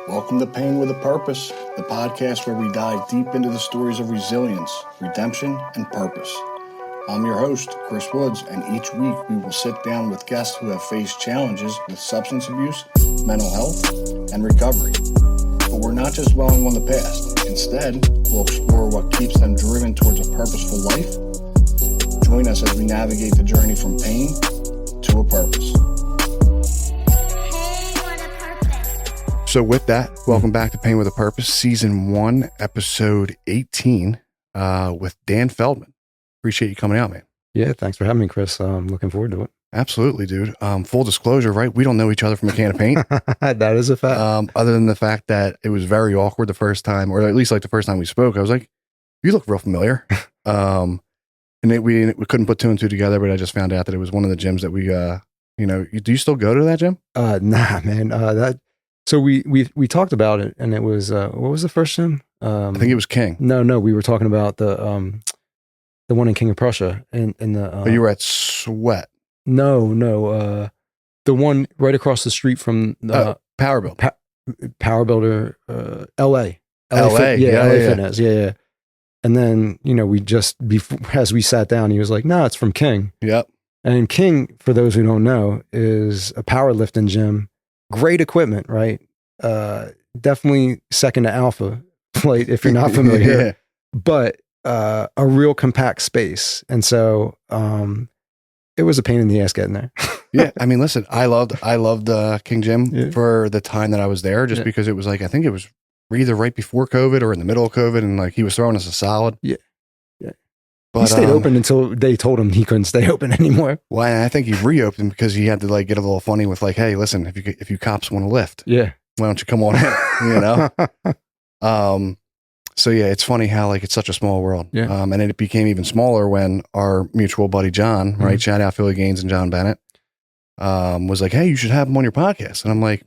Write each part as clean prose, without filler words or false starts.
Welcome to Pain with a Purpose, the podcast where we dive deep into the stories of resilience, redemption, and purpose. I'm your host, Chris Woods, and each week we will sit down with guests who have faced challenges with substance abuse, mental health, and recovery. But we're not just dwelling on the past. Instead, we'll explore what keeps them driven towards a purposeful life. Join us as we navigate the journey from pain to a purpose. So with that, welcome back to Pain with a Purpose, Season 1, Episode 18, with Dan Feldman. Appreciate you coming out, man. Yeah, thanks for having me, Chris. I'm looking forward to it. Absolutely, dude. Full disclosure, right? We don't know each other from a can of paint. That is a fact. Other than the fact that it was very awkward the first time, or at least like the first time we spoke, I was like, you look real familiar. And we couldn't put two and two together, but I just found out that it was one of the gyms that we, do you still go to that gym? Nah, man. So we talked about it, and it was what was the first gym? I think it was King. No, we were talking about the one in King of Prussia, and the. But you were at Sweat. No, the one right across the street from the Power Builder. Power Builder, L.A. LA Fitness, yeah. And then we just before as we sat down, he was like, "No, it's from King." Yep. And King, for those who don't know, is a powerlifting gym. Great equipment, right? Definitely second to Alpha, like if you're not familiar, Yeah. But a real compact space. And so it was a pain in the ass getting there. Yeah. I mean, listen, I loved King Gym for the time that I was there, just because it was like, I think it was either right before COVID or in the middle of COVID, and like he was throwing us a solid. Yeah. But, he stayed open until they told him he couldn't stay open anymore. Well, I think he reopened because he had to like get a little funny with like, hey, listen, if you cops want to lift, yeah, why don't you come on in? So yeah, it's funny how like it's such a small world. Yeah. And it became even smaller when our mutual buddy John, right, shout out Philly Gaines and John Bennett, was like, hey, you should have him on your podcast. And I'm like,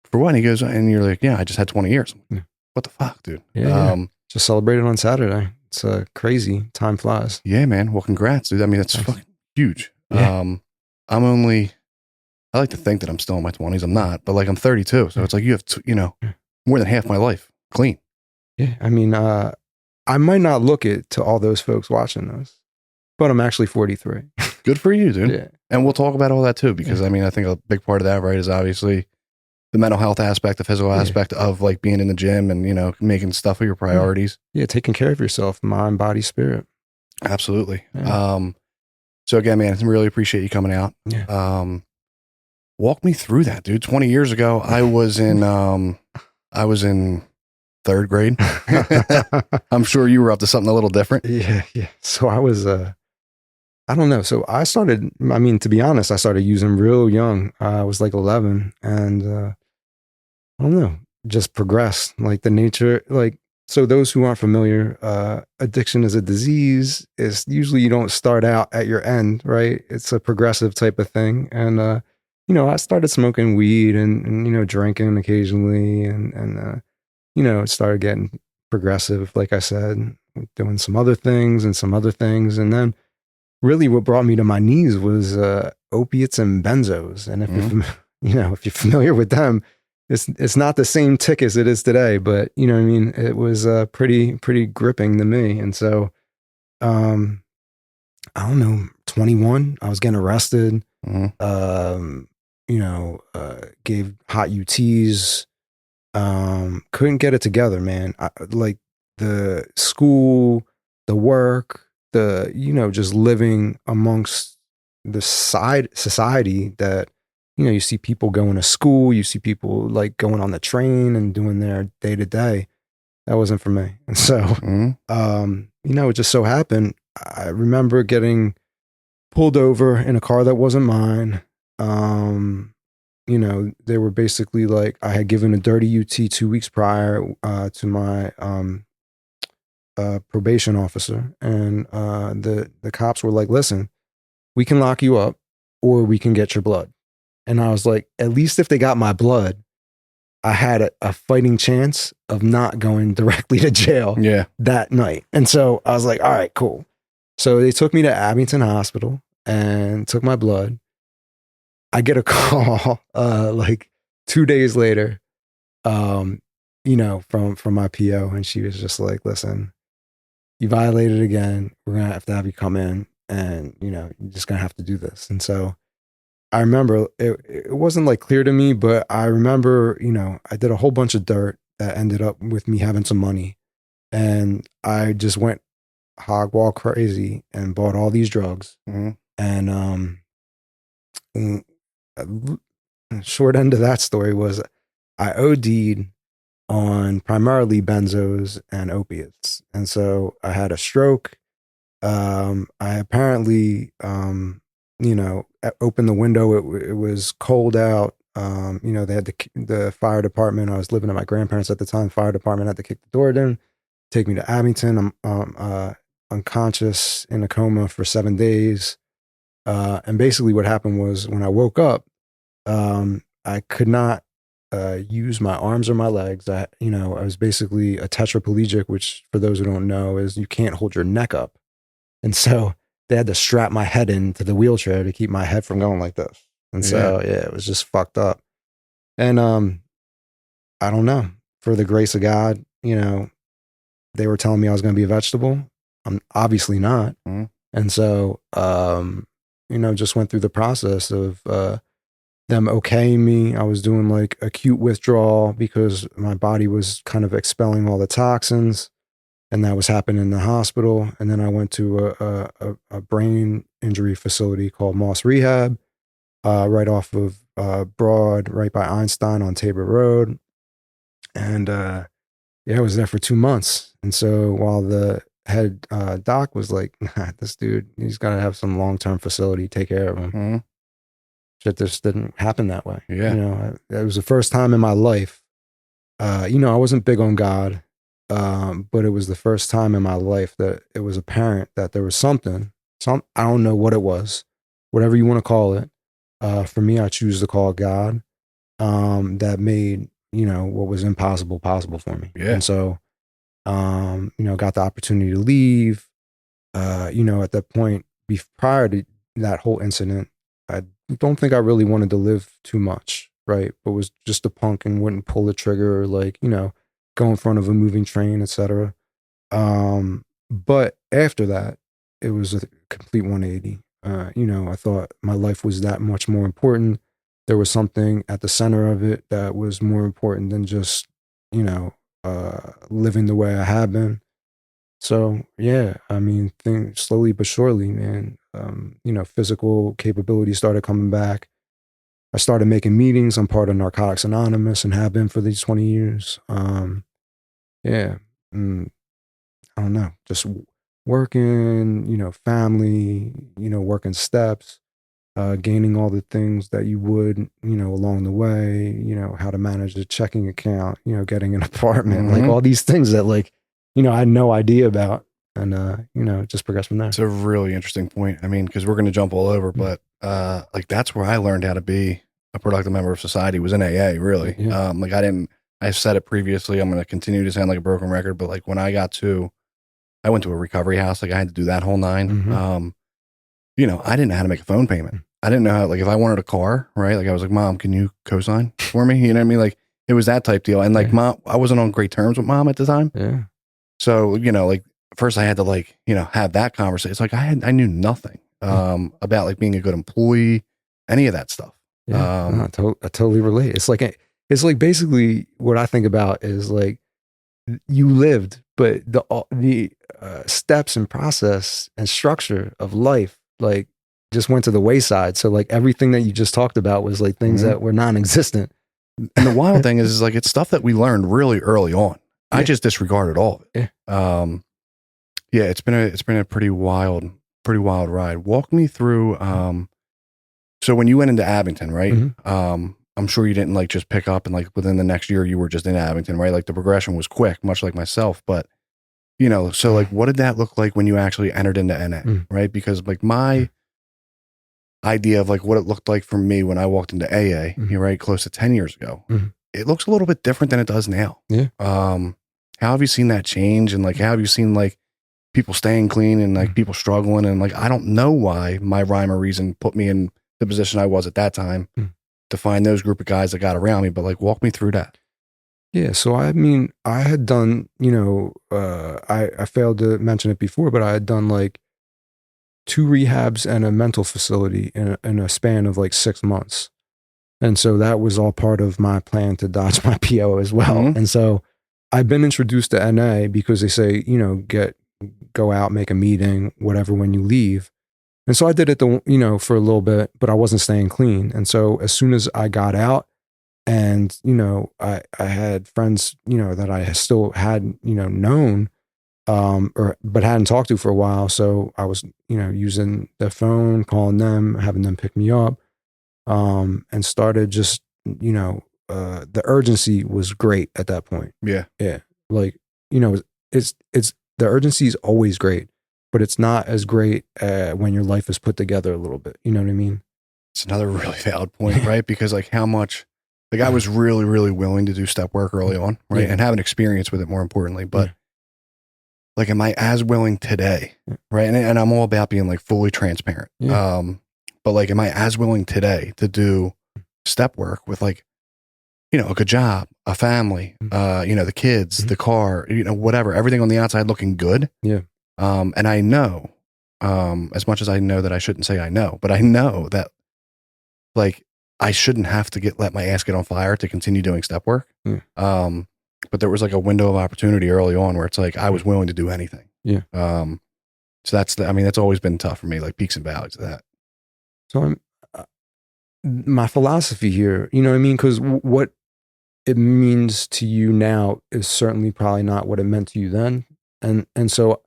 for what? And he goes, and you're like, yeah, I just had 20 years. I'm like, what the fuck, dude? Yeah. Just celebrated on Saturday. It's crazy. Time flies. Yeah, man. Well, congrats, dude. I mean, it's fucking huge. Yeah. I like to think that I'm still in my 20s. I'm not, but like I'm 32. So it's like you have, more than half my life clean. Yeah. I mean, I might not look it to all those folks watching this, but I'm actually 43. Good for you, dude. Yeah. And we'll talk about all that too, because I mean, I think a big part of that, right, is obviously the mental health aspect, the physical aspect of like being in the gym and, making stuff of your priorities. Yeah. Taking care of yourself, mind, body, spirit. Absolutely. Yeah. So again, man, I really appreciate you coming out. Yeah. Walk me through that, dude. 20 years ago, I was in third grade. I'm sure you were up to something a little different. Yeah. So I was, I don't know. So I started, to be honest, I started using real young. I was like 11, and I don't know, just progressed. Like the nature, so those who aren't familiar, addiction is a disease. It's usually you don't start out at your end, right? It's a progressive type of thing. And, I started smoking weed and drinking occasionally, and it started getting progressive, like I said, doing some other things. And then really what brought me to my knees was opiates and benzos. And if you're familiar with them, it's not the same tick as it is today, but it was pretty gripping to me. And so, I don't know, 21, I was getting arrested, gave hot UTs, couldn't get it together, man. Like the school, the work, just living amongst the society that, you see people going to school, you see people like going on the train and doing their day to day. That wasn't for me. And so, it just so happened, I remember getting pulled over in a car that wasn't mine. They were basically like, I had given a dirty UT 2 weeks prior to my probation officer, and the cops were like, listen, we can lock you up or we can get your blood. And I was like, at least if they got my blood, I had a fighting chance of not going directly to jail that night. And so I was like, all right, cool. So they took me to Abington Hospital and took my blood. I get a call like 2 days later you know, from my PO, and she was just like, listen, you violated again. We're going to have you come in, and, you know, you're just going to have to do this. And so I remember it wasn't like clear to me, but I remember, you know, I did a whole bunch of dirt that ended up with me having some money. And I just went hog wall crazy and bought all these drugs. Mhm. And short end of that story was I OD'd on primarily benzos and opiates. And so I had a stroke. I apparently, you know, opened the window. It was cold out. You know, they had the fire department. I was living at my grandparents at the time. Fire department had to kick the door down, take me to Abington. I'm unconscious in a coma for 7 days. And basically what happened was when I woke up, I could not use my arms or my legs. You know, I was basically a tetraplegic, which for those who don't know is you can't hold your neck up. And so they had to strap my head into the wheelchair to keep my head from going like this. And so, yeah, it was just fucked up. And I don't know, for the grace of God, you know, they were telling me I was going to be a vegetable. I'm obviously not. Mm-hmm. And so, you know, just went through the process of them okaying me. I was doing like acute withdrawal because my body was kind of expelling all the toxins, and that was happening in the hospital. And then I went to a brain injury facility called Moss Rehab, right off of Broad, right by Einstein on Tabor Road. And yeah, I was there for 2 months. And so while the head doc was like, nah, this dude, he's got to have some long-term facility take care of him. Mm-hmm. Shit just didn't happen that way. Yeah. You know, it was the first time in my life. You know, I wasn't big on God, but it was the first time in my life that it was apparent that there was something, I don't know what it was, whatever you want to call it. For me, I choose to call it God, that made, you know, what was impossible possible for me. Yeah. And so, you know, got the opportunity to leave. You know, at that point, prior to that whole incident, I don't think I really wanted to live too much, right? But was just a punk and wouldn't pull the trigger or, like, you know, go in front of a moving train, etc. But after that, it was a complete 180. You know, I thought my life was that much more important. There was something at the center of it that was more important than just, you know, living the way I had been. So yeah, I mean, things slowly but surely, man. You know, physical capability started coming back. I started making meetings. I'm part of Narcotics Anonymous and have been for these 20 years. Yeah, I don't know, just working, you know, family, you know, working steps, gaining all the things that you would, you know, along the way, you know, how to manage a checking account, you know, getting an apartment, like all these things that, like, you know, I had no idea about. And, you know, just progress from there. It's a really interesting point. I mean, because we're going to jump all over, but like that's where I learned how to be a productive member of society was in AA, really. Yeah. Like I've said it previously, I'm going to continue to sound like a broken record, but like when I went to a recovery house, like I had to do that whole nine. You know, I didn't know how to make a phone payment. I didn't know how, like, if I wanted a car, right? Like I was like, Mom, can you co-sign for me? You know what I mean? Like it was that type deal. And like Mom, I wasn't on great terms with Mom at the time. Yeah. So, you know, like first I had to, like, you know, have that conversation. It's like I knew nothing about like being a good employee, any of that stuff. Yeah, no, I totally relate. It's like basically what I think about is like you lived, but the steps and process and structure of life like just went to the wayside. So like everything that you just talked about was like things that were non-existent. And the wild thing is like it's stuff that we learned really early on. Yeah. I just disregarded all of it. Yeah. Yeah, it's been a pretty wild ride. Walk me through. So when you went into Abington, right? I'm sure you didn't like just pick up and like within the next year you were just in Abington, right? Like the progression was quick, much like myself. But you know, so like, what did that look like when you actually entered into NA, right? Because like my idea of like what it looked like for me when I walked into AA, right, close to 10 years ago, it looks a little bit different than it does now. Yeah. How have you seen that change? And like, how have you seen like people staying clean and like people struggling? And like, I don't know why my rhyme or reason put me in the position I was at that time to find those group of guys that got around me, but like, walk me through that. Yeah. So, I mean, I had done, I failed to mention it before, but I had done like 2 rehabs and a mental facility in a span of like 6 months. And so that was all part of my plan to dodge my PO as well. Mhm. And so I've been introduced to NA because they say, go out, make a meeting, whatever, when you leave. And so I did it, for a little bit, but I wasn't staying clean. And so as soon as I got out and, I had friends, that I still had, known, but hadn't talked to for a while. So I was, using the phone, calling them, having them pick me up, and started just, the urgency was great at that point. Yeah. Yeah. Like, it's the urgency is always great, but it's not as great when your life is put together a little bit. You know what I mean? It's another really valid point, right? Because like how much, like I was really, really willing to do step work early on, right? Yeah. And have an experience with it more importantly. But like, am I as willing today? Yeah. Right. And I'm all about being like fully transparent. Yeah. But like, am I as willing today to do step work with like, a good job, a family, the kids, the car, whatever, everything on the outside looking good. Yeah. And I know, as much as I know that I shouldn't say I know, but I know that like I shouldn't have to let my ass get on fire to continue doing step work. Yeah. But there was like a window of opportunity early on where it's like I was willing to do anything. Yeah. So that's always been tough for me, like peaks and valleys of that. So my philosophy here, you know what I mean? Because what it means to you now is certainly probably not what it meant to you then. And so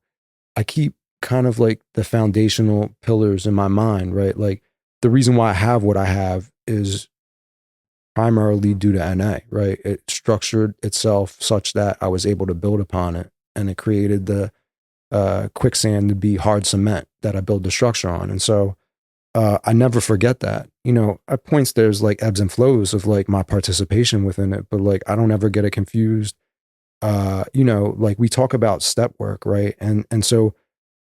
I keep kind of like the foundational pillars in my mind, right? Like the reason why I have what I have is primarily due to NA, right? It structured itself such that I was able to build upon it, and it created the quicksand to be hard cement that I build the structure on. And so I never forget that. At points there's like ebbs and flows of like my participation within it, but like I don't ever get it confused. Like we talk about step work, right? And so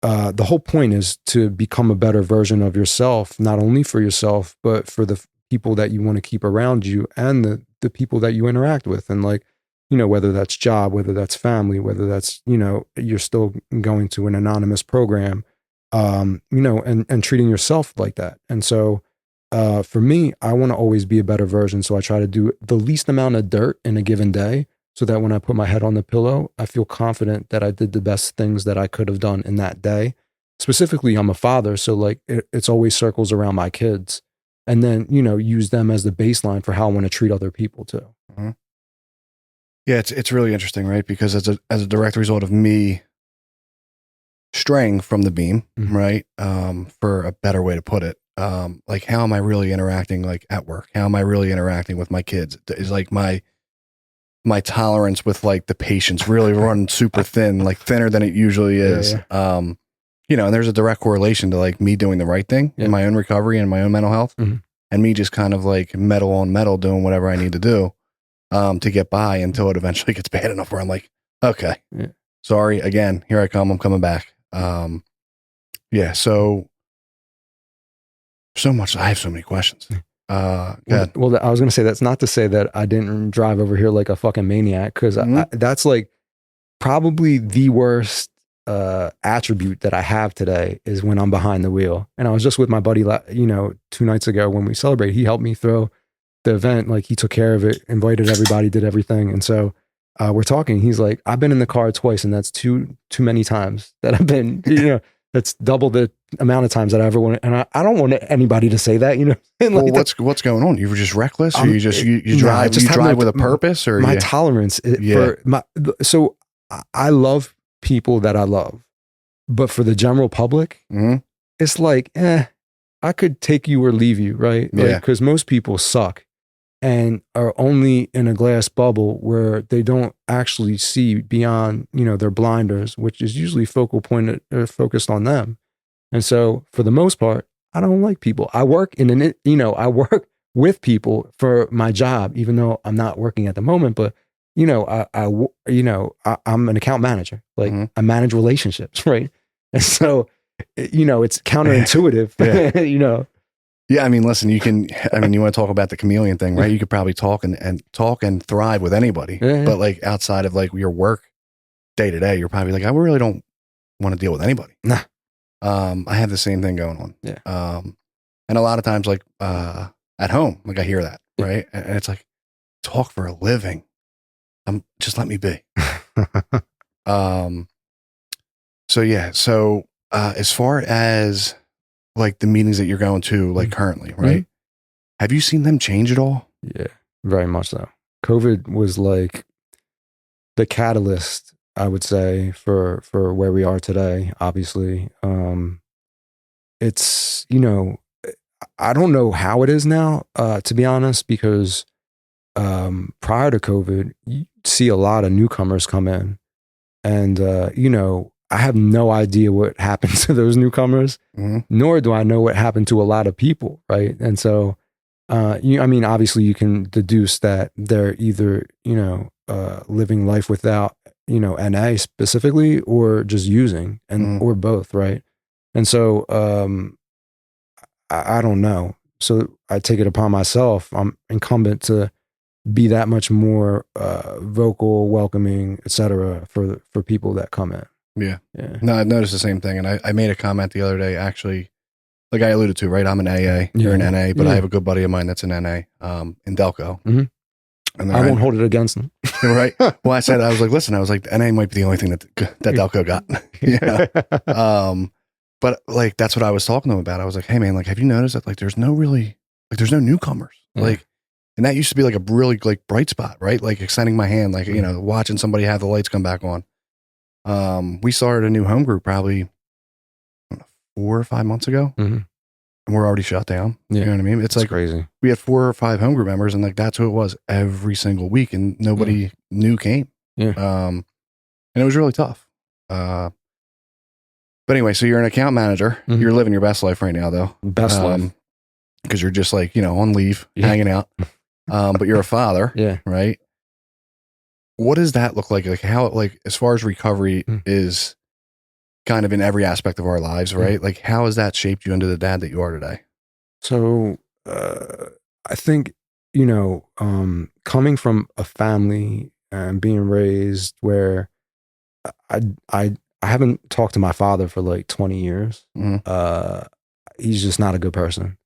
the whole point is to become a better version of yourself, not only for yourself, but for the people that you want to keep around you and the people that you interact with. And like, whether that's job, whether that's family, whether that's, you're still going to an anonymous program, and treating yourself like that. And so, for me, I want to always be a better version. So I try to do the least amount of dirt in a given day so that when I put my head on the pillow, I feel confident that I did the best things that I could have done in that day. Specifically, I'm a father. So like it's always circles around my kids, and then, use them as the baseline for how I want to treat other people too. Mm-hmm. Yeah. It's really interesting, right? Because as a direct result of me straying from the beam, Mm-hmm. right? For a better way to put it, like how am I really interacting like at work? How am I really interacting with my kids? Is like my tolerance with like the patience really run super thin, like thinner than it usually is. Yeah. And there's a direct correlation to like me doing the right thing in my own recovery and my own mental health, and me just kind of like metal on metal doing whatever I need to do to get by until it eventually gets bad enough where I'm like, okay, sorry again, here I come, I'm coming back. So much. I have so many questions. Well, I was going to say, that's not to say that I didn't drive over here like a fucking maniac, because that's like probably the worst attribute that I have today is when I'm behind the wheel. And I was just with my buddy, 2 nights ago when we celebrated. He helped me throw the event. Like he took care of it, invited everybody, did everything. And so we're talking. He's like, I've been in the car twice, and that's too many times that I've been. That's double the amount of times that I ever want. And I don't want anybody to say that. And well, what's going on? You were just reckless, or you just you drive with a purpose, or my tolerance for my. So I love people that I love, but for the general public, it's like, I could take you or leave you, right? Like, because most people suck and are only in a glass bubble where they don't actually see beyond, their blinders, which is usually focused on them. And so for the most part, I don't like people. I work I work with people for my job, even though I'm not working at the moment, but I'm an account manager. Like I manage relationships, right? And so, it's counterintuitive, Yeah, I mean, listen, you want to talk about the chameleon thing, right? You could probably talk and thrive with anybody, Yeah. but like outside of like your work day to day, you're probably like, I really don't want to deal with anybody. Nah. I have the same thing going on. Yeah. And a lot of times, like at home, like I hear that, Yeah. right? And it's like, talk for a living. Just let me be. So yeah. So as far as like the meetings that you're going to, like currently, right? Have you seen them change at all? Yeah, very much so. COVID was like the catalyst, I would say, for where we are today. Obviously, it's I don't know how it is now, to be honest, because prior to COVID, you see a lot of newcomers come in, and I have no idea what happened to those newcomers, nor do I know what happened to a lot of people, right? And so, obviously, you can deduce that they're either living life without NA specifically, or just using, and or both, right? And so, I don't know. So I take it upon myself. I'm incumbent to be that much more vocal, welcoming, etc. for people that come in. Yeah. No, I've noticed the same thing, and I made a comment the other day. Actually, like I alluded to, right? I'm an AA, you're an NA, but I have a good buddy of mine that's an NA in Delco. And I won't hold it against them, right? Well, I was like, listen, NA might be the only thing that Delco got. Yeah. But like that's what I was talking to him about. I was like, hey man, like have you noticed that like there's no newcomers, like. And that used to be like a really like bright spot, right? Like extending my hand, like, watching somebody have the lights come back on. We started a new home group probably 4 or 5 months ago, and we're already shut down. You know what I mean? It's like crazy. We had 4 or 5 home group members, and like that's who it was every single week, and nobody new came. Yeah. And it was really tough. But anyway, so you're an account manager. You're living your best life right now, though. Best life. Because you're just like, on leave, hanging out. But you're a father, right? What does that look like? Like how, like as far as recovery is kind of in every aspect of our lives, right? Like how has that shaped you into the dad that you are today? So I think, coming from a family and being raised where I haven't talked to my father for like 20 years. He's just not a good person.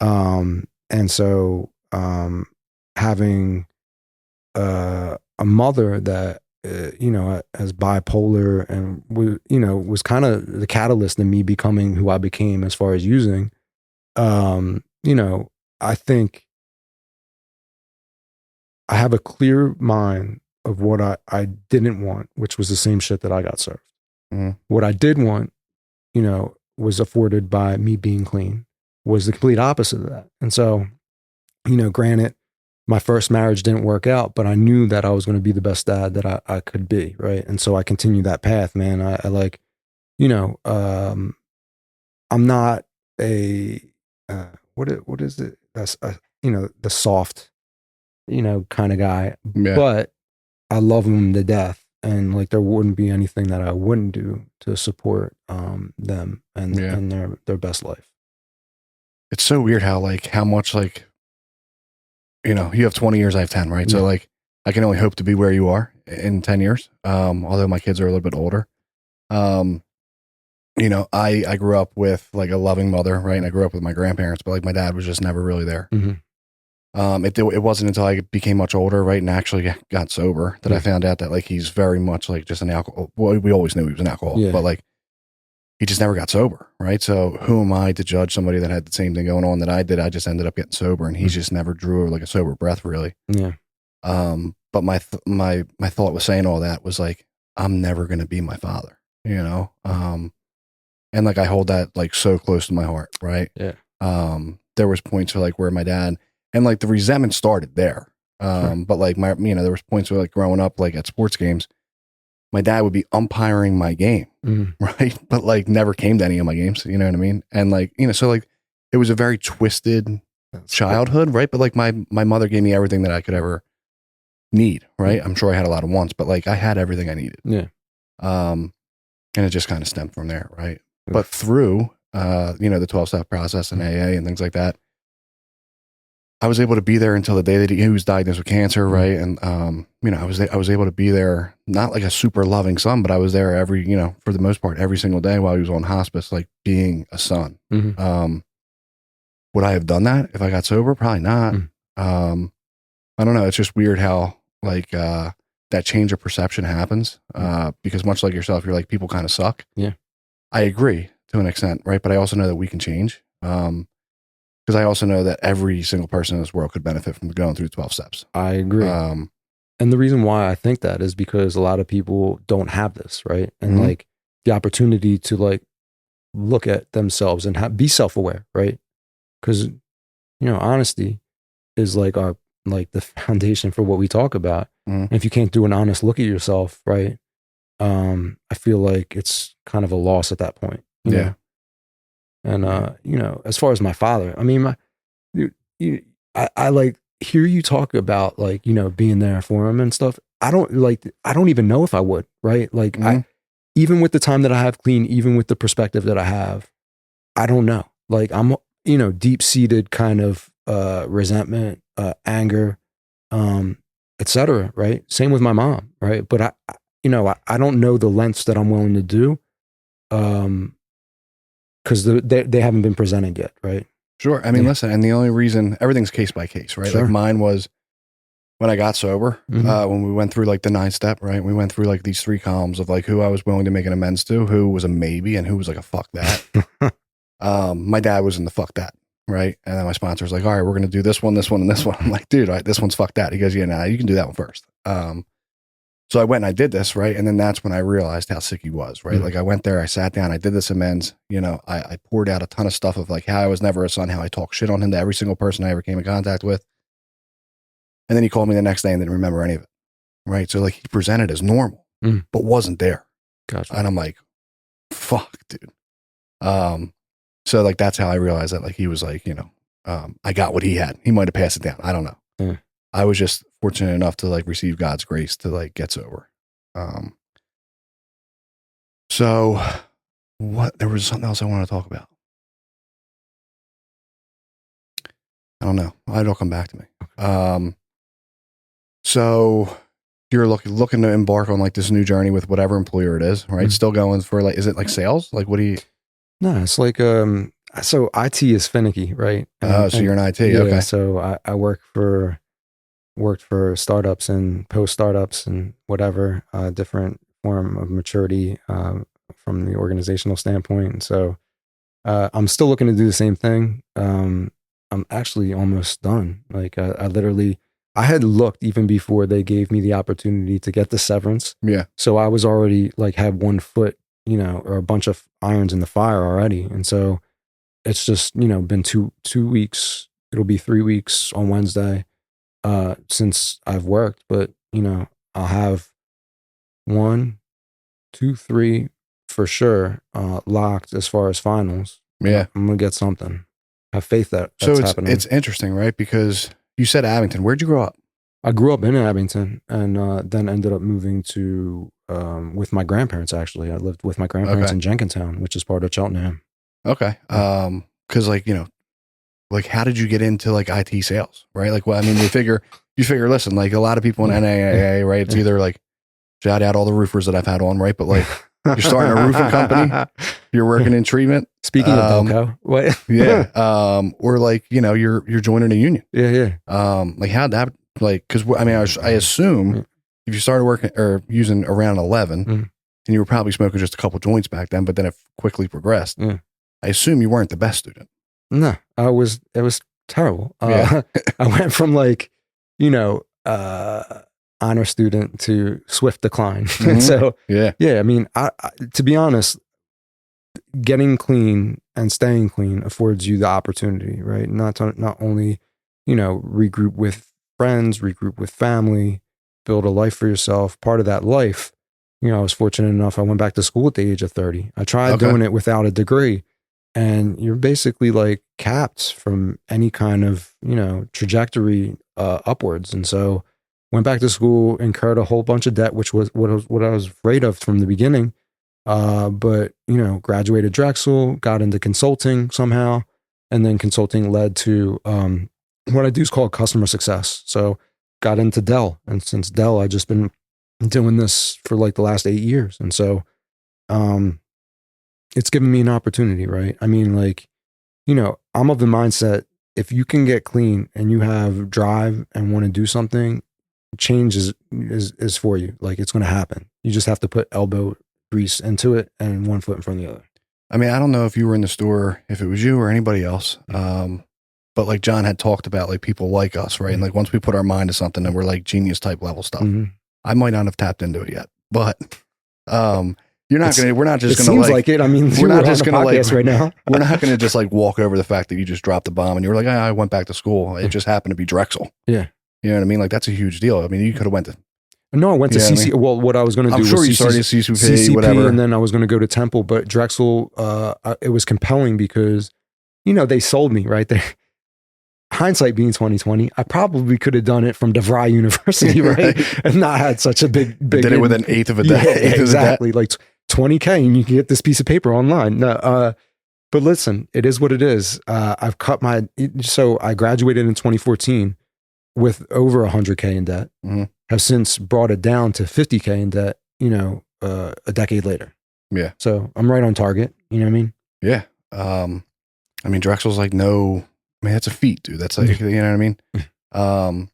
And so having a mother that as bipolar and was kind of the catalyst in me becoming who I became as far as using. I think I have a clear mind of what I didn't want, which was the same shit that I got served. What I did want, was afforded by me being clean, was the complete opposite of that. And so, granted, my first marriage didn't work out, but I knew that I was going to be the best dad that I could be. Right. And so I continued that path, man. I like, I'm not a, what is it? That's, the soft, kind of guy, but I love them to death. And like, there wouldn't be anything that I wouldn't do to support, them and their best life. It's so weird how much you have 20 years, I have 10, right? So like, I can only hope to be where you are in 10 years. Although my kids are a little bit older. I grew up with like a loving mother, right? And I grew up with my grandparents, but like my dad was just never really there. It wasn't until I became much older, right, and actually got sober that I found out that like he's very much like just an alcohol. Well, we always knew he was an alcoholic, but like he just never got sober, right? So who am I to judge somebody that had the same thing going on that I did? I just ended up getting sober, and he just never drew like a sober breath, really. But my thought was saying all that was like, I'm never going to be my father, and like I hold that like so close to my heart, right? There was points where my dad. And like the resentment started there. But like there was points where like growing up, like at sports games, my dad would be umpiring my game. Right. But like never came to any of my games. You know what I mean? And like, so like it was a very twisted childhood. Right. But like my mother gave me everything that I could ever need. Right. I'm sure I had a lot of wants, but like I had everything I needed. And it just kind of stemmed from there. Right. But through the 12-step process and AA and things like that. I was able to be there until the day that he was diagnosed with cancer, right? And I was able to be there, not like a super loving son, but I was there for the most part, every single day while he was on hospice, like being a son. Would I have done that if I got sober? Probably not. I don't know. It's just weird how that change of perception happens because much like yourself, you're like, people kind of suck. Yeah, I agree to an extent, right? But I also know that we can change. Because I also know that every single person in this world could benefit from going through 12 steps. I agree. And the reason why I think that is because a lot of people don't have this, right? And like the opportunity to like look at themselves and be self-aware, right? Because, honesty is like the foundation for what we talk about. And if you can't do an honest look at yourself, right? I feel like it's kind of a loss at that point. You know? And, as far as my father, I mean, I like hear you talk about like, being there for him and stuff. I don't even know if I would, right? Like even with the time that I have clean, even with the perspective that I have, I don't know. Like I'm, deep-seated kind of, resentment, anger, etc. Right. Same with my mom. Right. But I don't know the lengths that I'm willing to do. Because they haven't been presented yet, right? Sure. I mean, listen, and the only reason, everything's case by case, right? Sure. Like mine was when I got sober, when we went through like the 9-step, right? We went through like these 3 columns of like who I was willing to make an amends to, who was a maybe, and who was like a fuck that. My dad was in the fuck that, right? And then my sponsor was like, all right, we're going to do this one, this one, and this one. I'm like, dude, all right, this one's fuck that. He goes, yeah, nah, you can do that one first. So I went and I did this, right? And then that's when I realized how sick he was, right? Like I went there, I sat down, I did this amends, I poured out a ton of stuff of like how I was never a son, how I talked shit on him to every single person I ever came in contact with. And then he called me the next day and didn't remember any of it, right? So like he presented as normal, but wasn't there. Gotcha. And I'm like, fuck, dude. So like that's how I realized that like he was like, I got what he had. He might have passed it down. I don't know. Yeah. I was just fortunate enough to like receive God's grace to like get sober. So there was something else I want to talk about. I don't know. It'll come back to me. So you're looking to embark on like this new journey with whatever employer it is, right? Still going for like, is it like sales? Like, what do you? No, it's like, so IT is finicky, right? So you're in IT. Yeah, okay. So I worked for startups and post startups and whatever, different form of maturity, from the organizational standpoint. And so, I'm still looking to do the same thing. I'm actually almost done. Like I had looked even before they gave me the opportunity to get the severance. Yeah. So I was already like had one foot, or a bunch of irons in the fire already. And so it's just, been two weeks. It'll be 3 weeks on Wednesday, since I've worked, but I'll have 1, 2, 3 for sure, locked as far as finals. Yeah. I'm going to get something. Have faith that's happening. It's interesting, right? Because you said Abington. Where'd you grow up? I grew up in Abington and then ended up moving to, with my grandparents, actually. I lived with my grandparents in Jenkintown, which is part of Cheltenham. Okay. Cause like, like how did you get into like IT sales, right? Like, well, I mean, you figure, listen, like a lot of people in NAAA, right? It's either like, shout out all the roofers that I've had on, right? But like, you're starting a roofing company, you're working in treatment. Speaking of Belco, what? Yeah. Or like, you're joining a union. Yeah. Like how'd that, like, cause I mean, I assume if you started working or using around 11 and you were probably smoking just a couple joints back then, but then it quickly progressed. I assume you weren't the best student. No, it was terrible. I went from like, honor student to swift decline. So I mean, I, to be honest, getting clean and staying clean affords you the opportunity, right? Not only, regroup with friends, regroup with family, build a life for yourself. Part of that life, I was fortunate enough. I went back to school at the age of 30. I tried doing it without a degree. And you're basically like capped from any kind of, trajectory upwards. And so went back to school, incurred a whole bunch of debt, which was what I was afraid of from the beginning. But, graduated Drexel, got into consulting somehow. And then consulting led to what I do is called customer success. So got into Dell. And since Dell, I've just been doing this for like the last 8 years. And so it's given me an opportunity, right? I mean, like, I'm of the mindset, if you can get clean and you have drive and want to do something, change is for you. Like, it's going to happen. You just have to put elbow grease into it and one foot in front of the other. I mean, I don't know if you were in the store, if it was you or anybody else. But like John had talked about, like people like us, right? And like once we put our mind to something and we're like genius type level stuff, I might not have tapped into it yet, but we're not just going to seems like it. I mean, we're not just going to like, right now. We're not going to just like walk over the fact that you just dropped the bomb and you were like, I went back to school. It just happened to be Drexel. Yeah. You know what I mean? Like that's a huge deal. I mean, you could have went to. No, I went to CC. Well, what I was going to do was you started CCP, whatever. And then I was going to go to Temple, but Drexel, it was compelling because, they sold me, right? Hindsight being 2020, I probably could have done it from DeVry University, right? And not had such a big. Did it with an eighth of a day. Yeah, exactly. Like $20K and you can get this piece of paper online. No, but listen, it is what it is. I've cut so I graduated in 2014 with over 100K in debt. Have since brought it down to 50K in debt, a decade later. Yeah. So I'm right on target. You know what I mean? Yeah. I mean, Drexel's like that's a feat, dude. That's like, you know what I mean?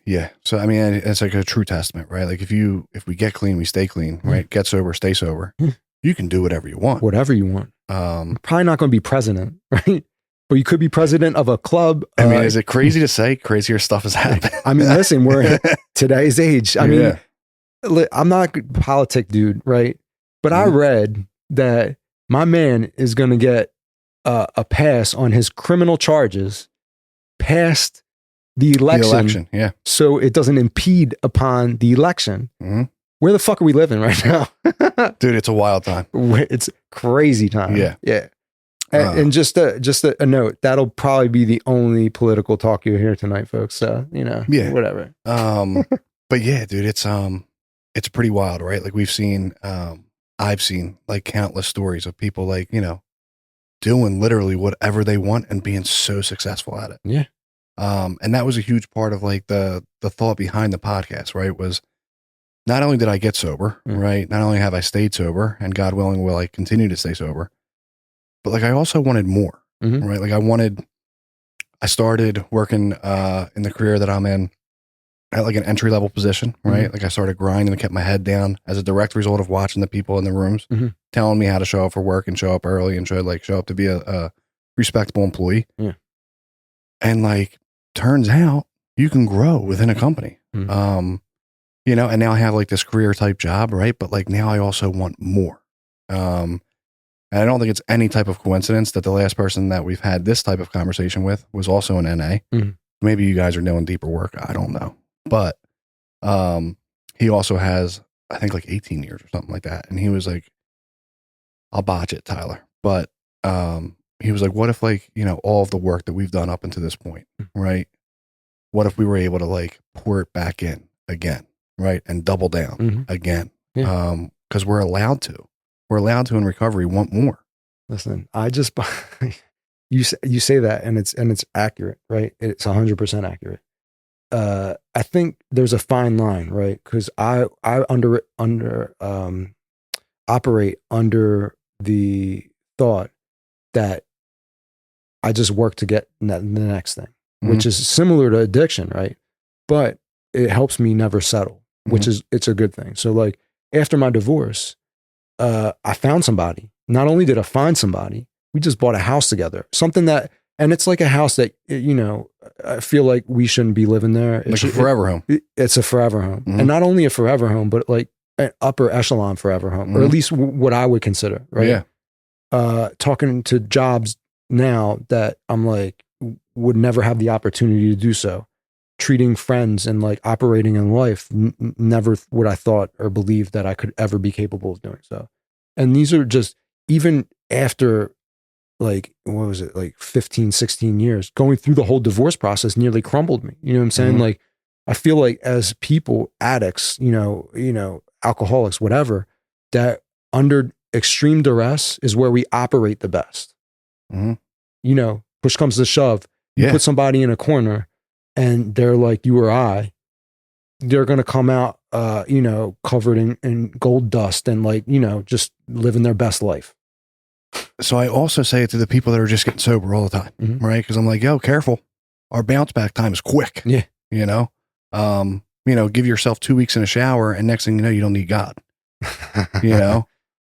Yeah. So, I mean, it's like a true testament, right? Like if we get clean, we stay clean, right? Get sober, stay sober. You can do whatever you want. Whatever you want. Probably not going to be president, right? But you could be president of a club. I mean, is it crazy to say crazier stuff has happened? I mean, listen, we're in today's age. I mean, I'm not a politic dude, right? But I read that my man is going to get a pass on his criminal charges past the election. Yeah. So it doesn't impede upon the election. Where the fuck are we living right now? Dude, it's a wild time. It's crazy time. Yeah. Yeah. And just a note, that'll probably be the only political talk you'll hear tonight, folks. So, whatever. But yeah, dude, it's pretty wild, right? Like I've seen like countless stories of people like, doing literally whatever they want and being so successful at it. Yeah. And that was a huge part of like the thought behind the podcast, right? Was not only did I get sober, right? Not only have I stayed sober and God willing, will I continue to stay sober, but like I also wanted more, right? Like I started working in the career that I'm in at like an entry level position, right? Like I started grinding and kept my head down as a direct result of watching the people in the rooms telling me how to show up for work and show up early and show up to be a respectable employee. Yeah. And like, turns out you can grow within a company. And now I have like this career type job, right? But like now I also want more. And I don't think it's any type of coincidence that the last person that we've had this type of conversation with was also an NA. Maybe you guys are doing deeper work. I don't know. But he also has, I think like 18 years or something like that. And he was like, I'll botch it, Tyler. But he was like, what if like, all of the work that we've done up until this point, right? What if we were able to like pour it back in again, right? And double down again. Yeah. 'Cause we're allowed to. We're allowed to in recovery want more. Listen, you say that and it's accurate, right? It's 100% accurate. I think there's a fine line, right? Because I operate under the thought that I just work to get the next thing, which is similar to addiction, right? But it helps me never settle, which it's a good thing. So like after my divorce, I found somebody. Not only did I find somebody, we just bought a house together. Something that, and it's like a house that, I feel like we shouldn't be living there. Like a forever home. It's a forever home. And not only a forever home, but like an upper echelon forever home, or at least what I would consider, right? Yeah. Talking to jobs now that I'm like, would never have the opportunity to do so. Treating friends and like operating in life, never would I thought or believe that I could ever be capable of doing so. And these are just, even after like, what was it, like 15, 16 years, going through the whole divorce process nearly crumbled me. You know what I'm saying? Like, I feel like as people, addicts, alcoholics, whatever, that under extreme duress is where we operate the best. You know, push comes to shove. You put somebody in a corner and they're like you or I, they're going to come out, you know, covered in gold dust and like, you know, just living their best life. So I also say it to the people that are just getting sober all the time, right? Because I'm like, yo, careful. Our bounce back time is quick. Yeah. You know, give yourself 2 weeks in a shower and next thing you know, you don't need God, you know?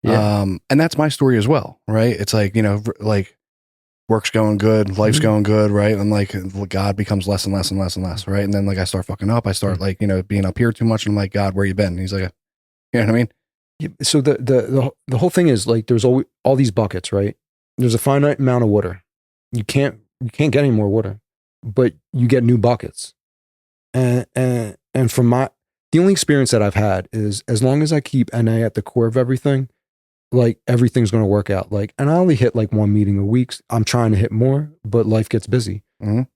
Yeah. And that's my story as well, right? It's like, you know, like work's going good, life's going good, right? And like God becomes less and less and less and less, right? And then like I start fucking up. I start like, you know, being up here too much. And I'm like, God, where you been? And he's like, you know what I mean? So the whole thing is like there's all these buckets, right? There's a finite amount of water. You can't get any more water, but you get new buckets. And from the only experience that I've had is as long as I keep NA at the core of everything, like everything's going to work out. Like, and I only hit like 1 meeting a week. I'm trying to hit more, but life gets busy.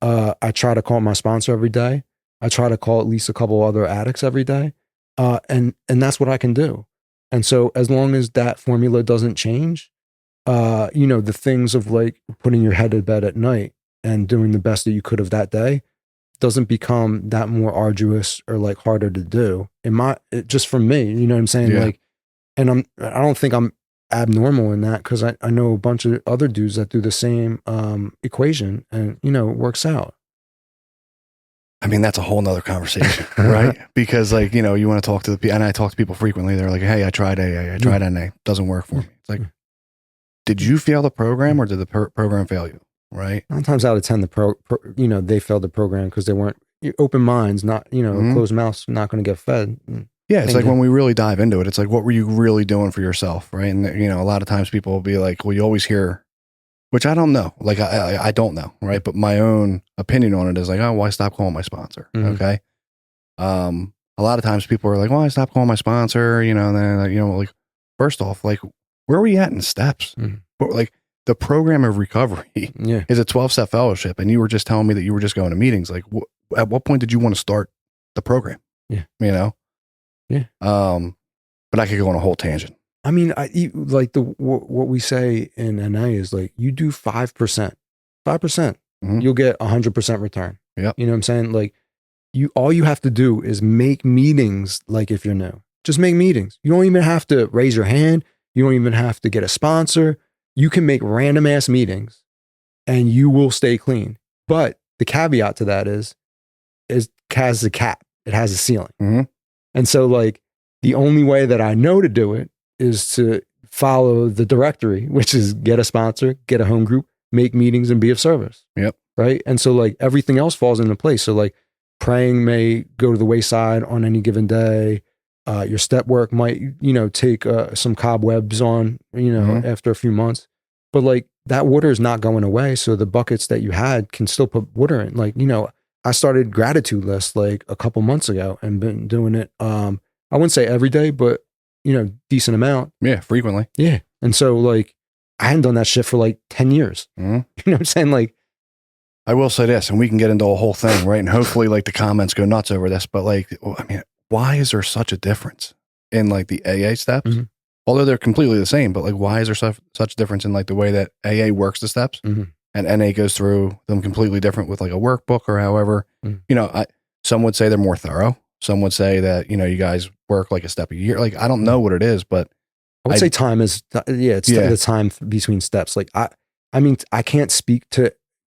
I try to call my sponsor every day. I try to call at least a couple other addicts every day. And that's what I can do. And so as long as that formula doesn't change, you know, the things of like putting your head to bed at night and doing the best that you could of that day doesn't become that more arduous or like harder to do. Just for me, you know what I'm saying? Yeah. Like, and I don't think I'm abnormal in that because I know a bunch of other dudes that do the same equation and, you know, it works out. I mean, that's a whole nother conversation, right? Because like, you know, you want to talk to the people, and I talk to people frequently. They're like, hey, I tried AA, I tried NA, doesn't work for me. It's like, did you fail the program or did the program fail you? Right. 9 times out of 10, you know, they failed the program because they weren't open minds, not, you know, closed mouths, not going to get fed. Yeah. It's like when we really dive into it, it's like, what were you really doing for yourself? Right. And you know, a lot of times people will be like, well, you always hear, which I don't know. Like, I don't know. Right. But my own opinion on it is like, oh, why stop calling my sponsor? Okay. A lot of times people are like, well, I stopped calling my sponsor, you know, and then, you know, like, first off, like, where are we at in steps? But like, the program of recovery is a 12-step fellowship. And you were just telling me that you were just going to meetings. Like, at what point did you want to start the program? Yeah. You know? Yeah. But I could go on a whole tangent. I mean, like what we say in NA is like, you do 5%, you'll get 100% return. Yeah. You know what I'm saying? Like all you have to do is make meetings. Like if you're new, just make meetings. You don't even have to raise your hand. You don't even have to get a sponsor. You can make random ass meetings and you will stay clean. But the caveat to that is it has a cap. It has a ceiling. And so like the only way that I know to do it is to follow the directory, which is get a sponsor, get a home group, make meetings and be of service. Yep. Right. And so like everything else falls into place. So like praying may go to the wayside on any given day. Your step work might, you know, take some cobwebs on, you know, after a few months, but like that water is not going away. So the buckets that you had can still put water in. Like, you know, I started gratitude lists like a couple months ago and been doing it. I wouldn't say every day, but you know, decent amount. Yeah. Frequently. Yeah. And so like, I hadn't done that shit for like 10 years. You know what I'm saying? Like, I will say this, and we can get into a whole thing, right? And hopefully like the comments go nuts over this, but like, I mean, why is there such a difference in like the AA steps? Although they're completely the same, but like, why is there such a difference in like the way that AA works the steps and NA goes through them completely different with like a workbook or however, you know, some would say they're more thorough. Some would say that, you know, you guys work like a step a year. Like, I don't know what it is, but I would say time is, it's the time between steps. Like, I mean, I can't speak to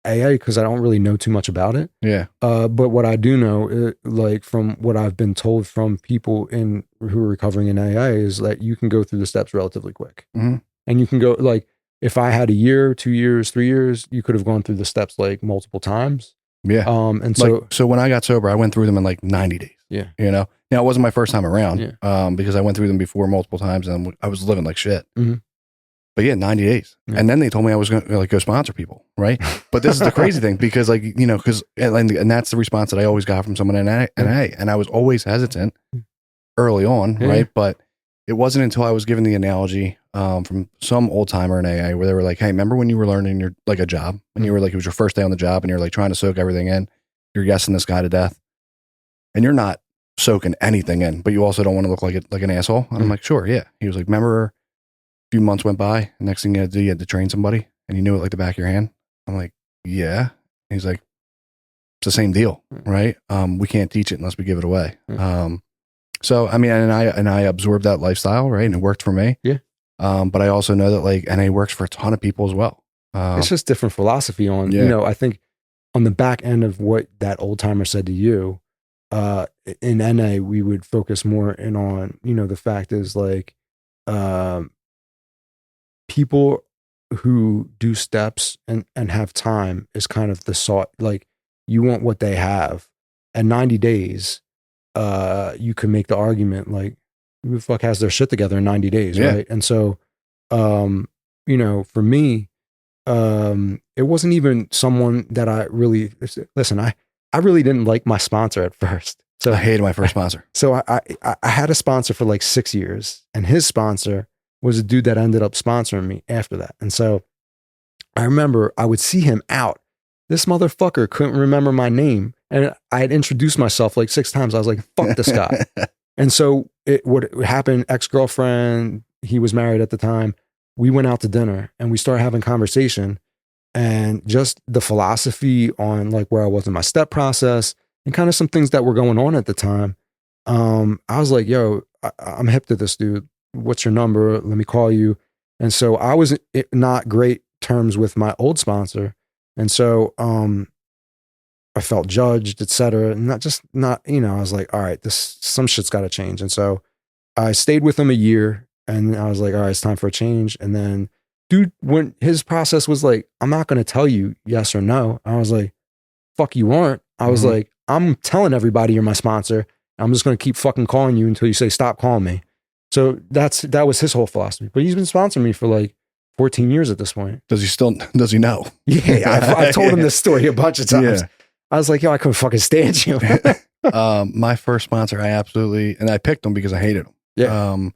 AA because I don't really know too much about it. Yeah. But what I do know, like from what I've been told from people who are recovering in AA is that you can go through the steps relatively quick. And you can go like, if I had a year, 2 years, 3 years, you could have gone through the steps like multiple times. Yeah. And so, like, so when I got sober, I went through them in like 90 days. Yeah. You know, now it wasn't my first time around, because I went through them before multiple times and I was living like shit. But yeah, 90 days. Yeah. And then they told me I was going to like go sponsor people. Right. But this is the crazy thing because like, you know, and that's the response that I always got from someone in AA. And I was always hesitant early on. Right. But it wasn't until I was given the analogy from some old timer in AA where they were like, hey, remember when you were learning your like a job and you were like, it was your first day on the job and you're like trying to soak everything in. You're guessing this guy to death and you're not soaking anything in, but you also don't want to look like an asshole. And I'm like, sure. Yeah. He was like, remember few months went by. Next thing you had to do, you had to train somebody, and you knew it like the back of your hand. I'm like, yeah. And he's like, it's the same deal, right? We can't teach it unless we give it away. So I mean, and I absorbed that lifestyle, right? And it worked for me. Yeah. But I also know that like NA works for a ton of people as well. It's just different philosophy on, you know, I think on the back end of what that old timer said to you, in NA, we would focus more in on, you know, the fact is like, people who do steps and have time is kind of the sought, like you want what they have. And 90 days, you can make the argument like, who the fuck has their shit together in 90 days, right? And so, you know, for me, it wasn't even someone that I really, listen, I really didn't like my sponsor at first. So I hated my first sponsor. So I had a sponsor for like 6 years, and his sponsor was a dude that ended up sponsoring me after that. And so I remember I would see him out. This motherfucker couldn't remember my name. And I had introduced myself like 6 times. I was like, fuck this guy. And so it would happen, ex-girlfriend, he was married at the time. We went out to dinner and we started having conversation, and just the philosophy on like where I was in my step process and kind of some things that were going on at the time. I was like, yo, I'm hip to this dude. What's your number? Let me call you. And so I was not great terms with my old sponsor. And so, I felt judged, et cetera. And not, you know, I was like, all right, some shit's got to change. And so I stayed with him a year, and I was like, all right, it's time for a change. And then dude, when his process was like, I'm not going to tell you yes or no. I was like, fuck you aren't. I was like, I'm telling everybody you're my sponsor. I'm just going to keep fucking calling you until you say, stop calling me. So that was his whole philosophy, but he's been sponsoring me for like 14 years at this point. Does he know? Yeah. I've told him this story a bunch of times. Yeah. I was like, yo, I couldn't fucking stand you. My first sponsor, I picked him because I hated him. Yeah.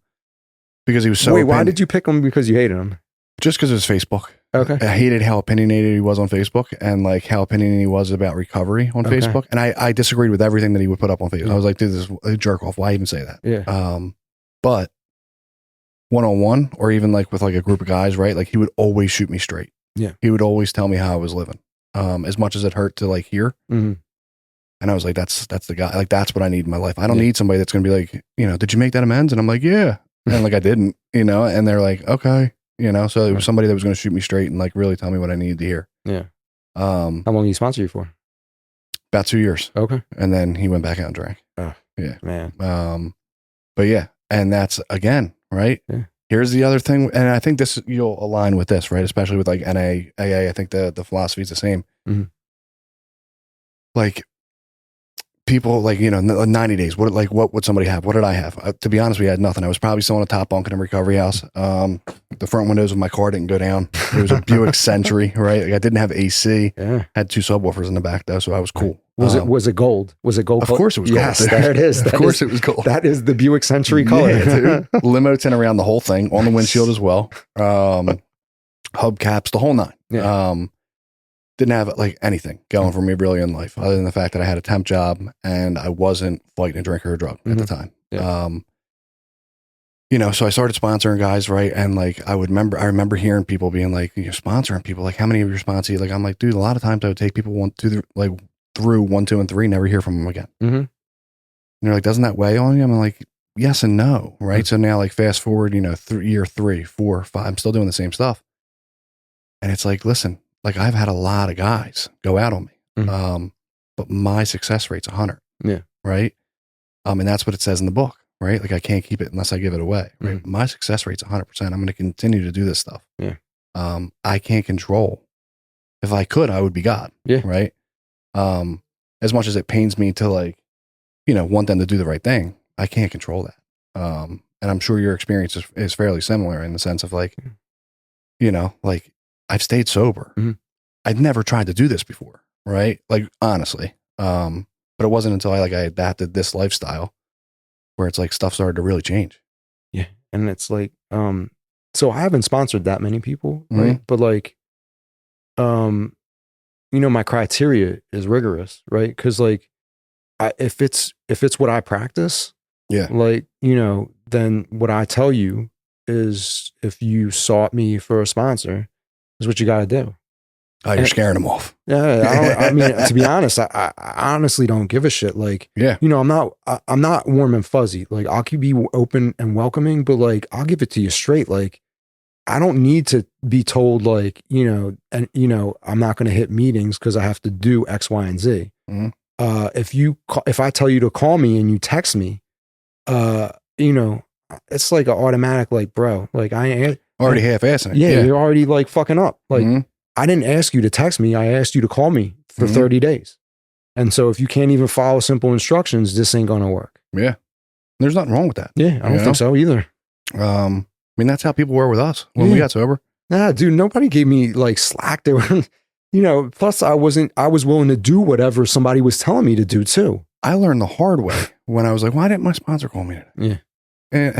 Because he was so. Wait, why did you pick him because you hated him? Just because it was Facebook. Okay. I hated how opinionated he was on Facebook, and like how opinionated he was about recovery on Facebook. And I disagreed with everything that he would put up on Facebook. I was like, dude, this is a jerk off. Why even say that? Yeah. But one-on-one, or even like with like a group of guys, right? Like he would always shoot me straight. Yeah. He would always tell me how I was living. As much as it hurt to like hear. Mm-hmm. And I was like, that's the guy. Like, that's what I need in my life. I don't need somebody that's going to be like, you know, did you make that amends? And I'm like, yeah. And like, I didn't, you know, and they're like, okay, you know, so it was somebody that was going to shoot me straight and like really tell me what I needed to hear. Yeah. How long did he sponsor you for? About 2 years. Okay. And then he went back out and drank. Oh, yeah, man. But yeah. And that's again, right? Yeah. Here's the other thing. And I think this, you'll align with this, right? Especially with like NA, AA, I think the philosophy is the same. Mm-hmm. Like, people like, you know, 90 days. What would somebody have? What did I have? To be honest, we had nothing. I was probably still on a top bunk in a recovery house. The front windows of my car didn't go down. It was a Buick Century, right? Like I didn't have AC. Yeah. Had 2 subwoofers in the back though, so I was cool. Was it gold? Was it gold? Of course it was gold. Yes, there it is. Of course it was gold. That is the Buick Century color. Yeah, dude. Limo tin around the whole thing, on the windshield as well. Hubcaps, the whole 9. Yeah. Didn't have like anything going for me really in life other than the fact that I had a temp job and I wasn't fighting a drink or a drug at the time. Yeah. You know, so I started sponsoring guys, right? And like, I remember hearing people being like, you're sponsoring people, like how many of your sponsors? Like, I'm like, dude, a lot of times I would take people through 1, 2, and 3, never hear from them again. Mm-hmm. And they're like, doesn't that weigh on you? I'm like, yes and no, right? So now like fast forward, you know, year 3, 4, 5, I'm still doing the same stuff. And it's like, listen, like I've had a lot of guys go out on me. Mm-hmm. But my success rate's 100. Yeah. Right. And that's what it says in the book, right? Like I can't keep it unless I give it away. Right. Mm-hmm. My success rate's 100%. I'm going to continue to do this stuff. Yeah. I can't control. If I could, I would be God. Yeah. Right. As much as it pains me to like, you know, want them to do the right thing, I can't control that. And I'm sure your experience is fairly similar in the sense of like, you know, like I've stayed sober. Mm-hmm. I'd never tried to do this before. Right. Like honestly. But it wasn't until I adapted this lifestyle where it's like stuff started to really change. Yeah. And it's like, so I haven't sponsored that many people, right? Mm-hmm. But like, you know, my criteria is rigorous, right? Cause like, if it's what I practice, yeah, like, you know, then what I tell you is if you sought me for a sponsor, is what you got to do. Oh, you're scaring them off. Yeah, I mean, to be honest, I honestly don't give a shit. Like, yeah, you know, I'm not warm and fuzzy. Like, I'll keep you open and welcoming, but like, I'll give it to you straight. Like, I don't need to be told like, you know, and you know, I'm not going to hit meetings because I have to do X, Y, and Z. If I tell you to call me and you text me, you know, it's like an automatic, like, bro, like I ain't already half-assing it. Yeah, you're already like fucking up. Like, I didn't ask you to text me. I asked you to call me for 30 days. And so if you can't even follow simple instructions, this ain't going to work. Yeah. There's nothing wrong with that. Yeah. I don't think so either. I mean, that's how people were with us when we got sober. Nah, dude, nobody gave me like slack. They were, you know, plus I was willing to do whatever somebody was telling me to do too. I learned the hard way when I was like, why didn't my sponsor call me today? Yeah. And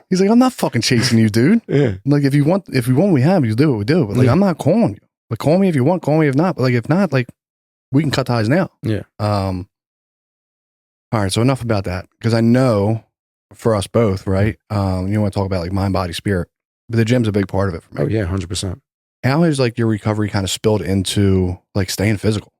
he's like, I'm not fucking chasing you, dude. Yeah. Like, if you want what we have, you do what we do. But like, I'm not calling you. Like, call me if you want, call me if not. But like, if not, like, we can cut ties now. Yeah. All right. So enough about that. Because I know for us both, right? You want to talk about like mind, body, spirit, but the gym's a big part of it for me. Oh yeah. 100%. How has like your recovery kind of spilled into like staying physical?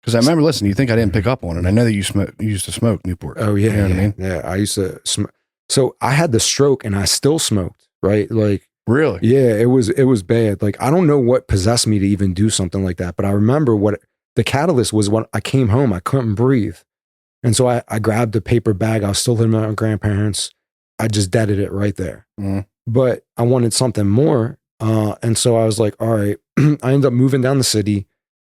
Because I remember, listen, you think I didn't pick up on it. I know that you used to smoke Newport. Oh yeah. You know what I mean? Yeah. I used to smoke. So I had the stroke and I still smoked, right? Like, really? Yeah, it was bad. Like, I don't know what possessed me to even do something like that, but I remember what the catalyst was. When I came home, I couldn't breathe. And so I grabbed a paper bag. I was still living with my grandparents. I just deaded it right there. But I wanted something more. And so I was like, all right, I ended up moving down the city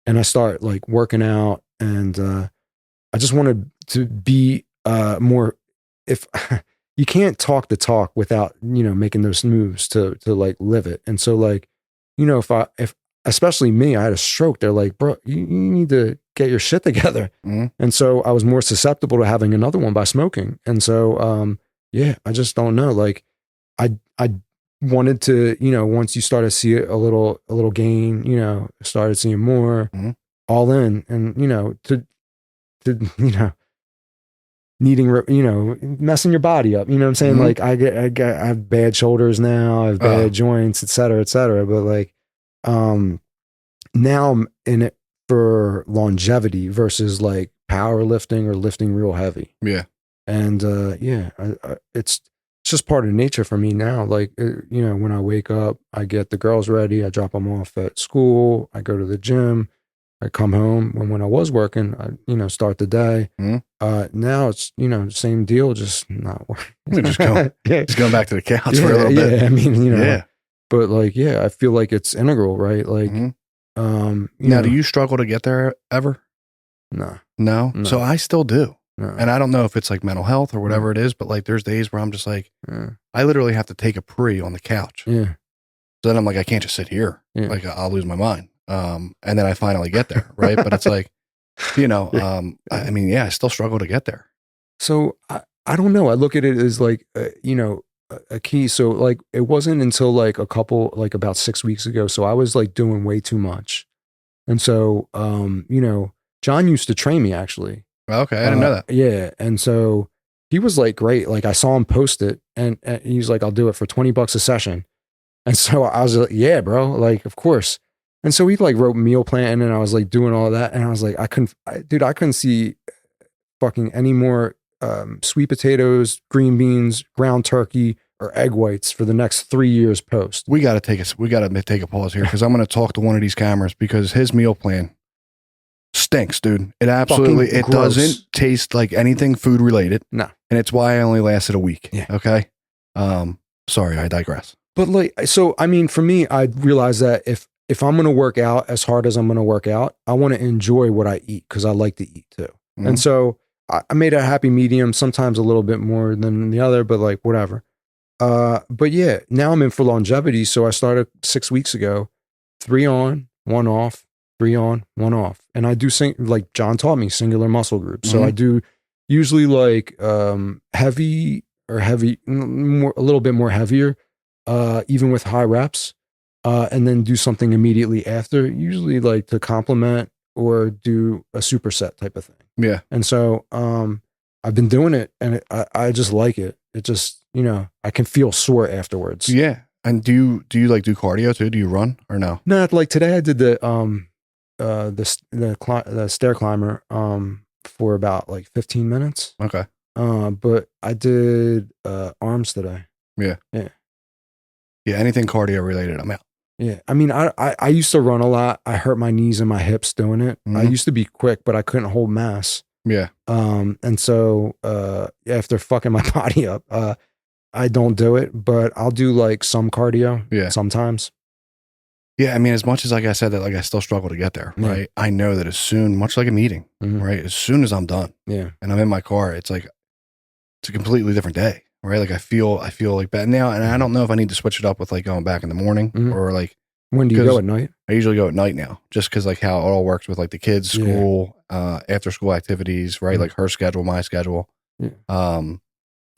and I start like working out. And I just wanted to be more, if you can't talk the talk without, you know, making those moves to like live it. And so like, you know, if especially me, I had a stroke. They're like, bro, you need to get your shit together. And so I was more susceptible to having another one by smoking. And so, yeah, I just don't know. Like I wanted to, you know, once you start to see a little gain, you know, started seeing more all in and, you know, to, you know, needing, you know, messing your body up, you know what I'm saying? Like I have bad shoulders now, I have bad joints, et cetera, but like, now I'm in it for longevity versus like powerlifting or lifting real heavy. Yeah. And, yeah, it's just part of nature for me now. Like, you know, when I wake up, I get the girls ready, I drop them off at school, I go to the gym, I come home. When I was working, I, you know, start the day. Now it's, you know, same deal, just not working. Just going back to the couch for a little bit. Yeah, I mean, you know, but like, yeah, I feel like it's integral, right? Like, now, do you struggle to get there ever? No. So I still do. No. And I don't know if it's like mental health or whatever it is, but like there's days where I'm just like, I literally have to take a pre on the couch. Yeah. So then I'm like, I can't just sit here. Yeah. Like I'll lose my mind. And then I finally get there. Right. But it's like, you know, I mean, yeah, I still struggle to get there. So I don't know. I look at it as like, you know, a key. So like, it wasn't until like about 6 weeks ago. So I was like doing way too much. And so, you know, John used to train me actually. Okay. I didn't know that. Yeah. And so he was like, great. Like I saw him post it and he was like, I'll do it for $20 a session. And so I was like, yeah, bro, like, of course. And so he like wrote meal plan and I was like doing all of that. And I was like, I couldn't see fucking any more sweet potatoes, green beans, ground turkey, or egg whites for the next 3 years post. We got to take a pause here because I'm going to talk to one of these cameras because his meal plan stinks, dude. It absolutely, it doesn't taste like anything food related. No. And it's why I only lasted a week. Yeah. Okay. Sorry, I digress. But like, so, I mean, for me, I realized that if I'm going to work out as hard as I'm going to work out, I want to enjoy what I eat because I like to eat too. And so I made a happy medium, sometimes a little bit more than the other, but like whatever. But yeah, now I'm in for longevity. So I started 6 weeks ago, 3 on, 1 off, 3 on, 1 off. And I do like John taught me, singular muscle groups. So I do usually like heavy, more, a little bit more heavier, even with high reps, and then do something immediately after, usually like to complement or do a superset type of thing. Yeah. And so I've been doing it and I just like it. It just, I can feel sore afterwards. Yeah. And do you like do cardio too? Do you run or no? No, like today I did the stair climber for about like 15 minutes. Okay. But I did arms today. Yeah. Yeah. Yeah. Anything cardio related, I'm out. Yeah. I mean, I used to run a lot. I hurt my knees and my hips doing it. I used to be quick, but I couldn't hold mass. Yeah. And so after fucking my body up, I don't do it, but I'll do like some cardio sometimes. Yeah, I mean, as much as like I said that, like I still struggle to get there, right? I know that as soon, much like a meeting, right? As soon as I'm done, and I'm in my car, it's like it's a completely different day, right? Like I feel like better now, and I don't know if I need to switch it up with like going back in the morning or like. When do you go at night? I usually go at night now, just because like how it all works with like the kids' school, after school activities, right? Like her schedule, my schedule.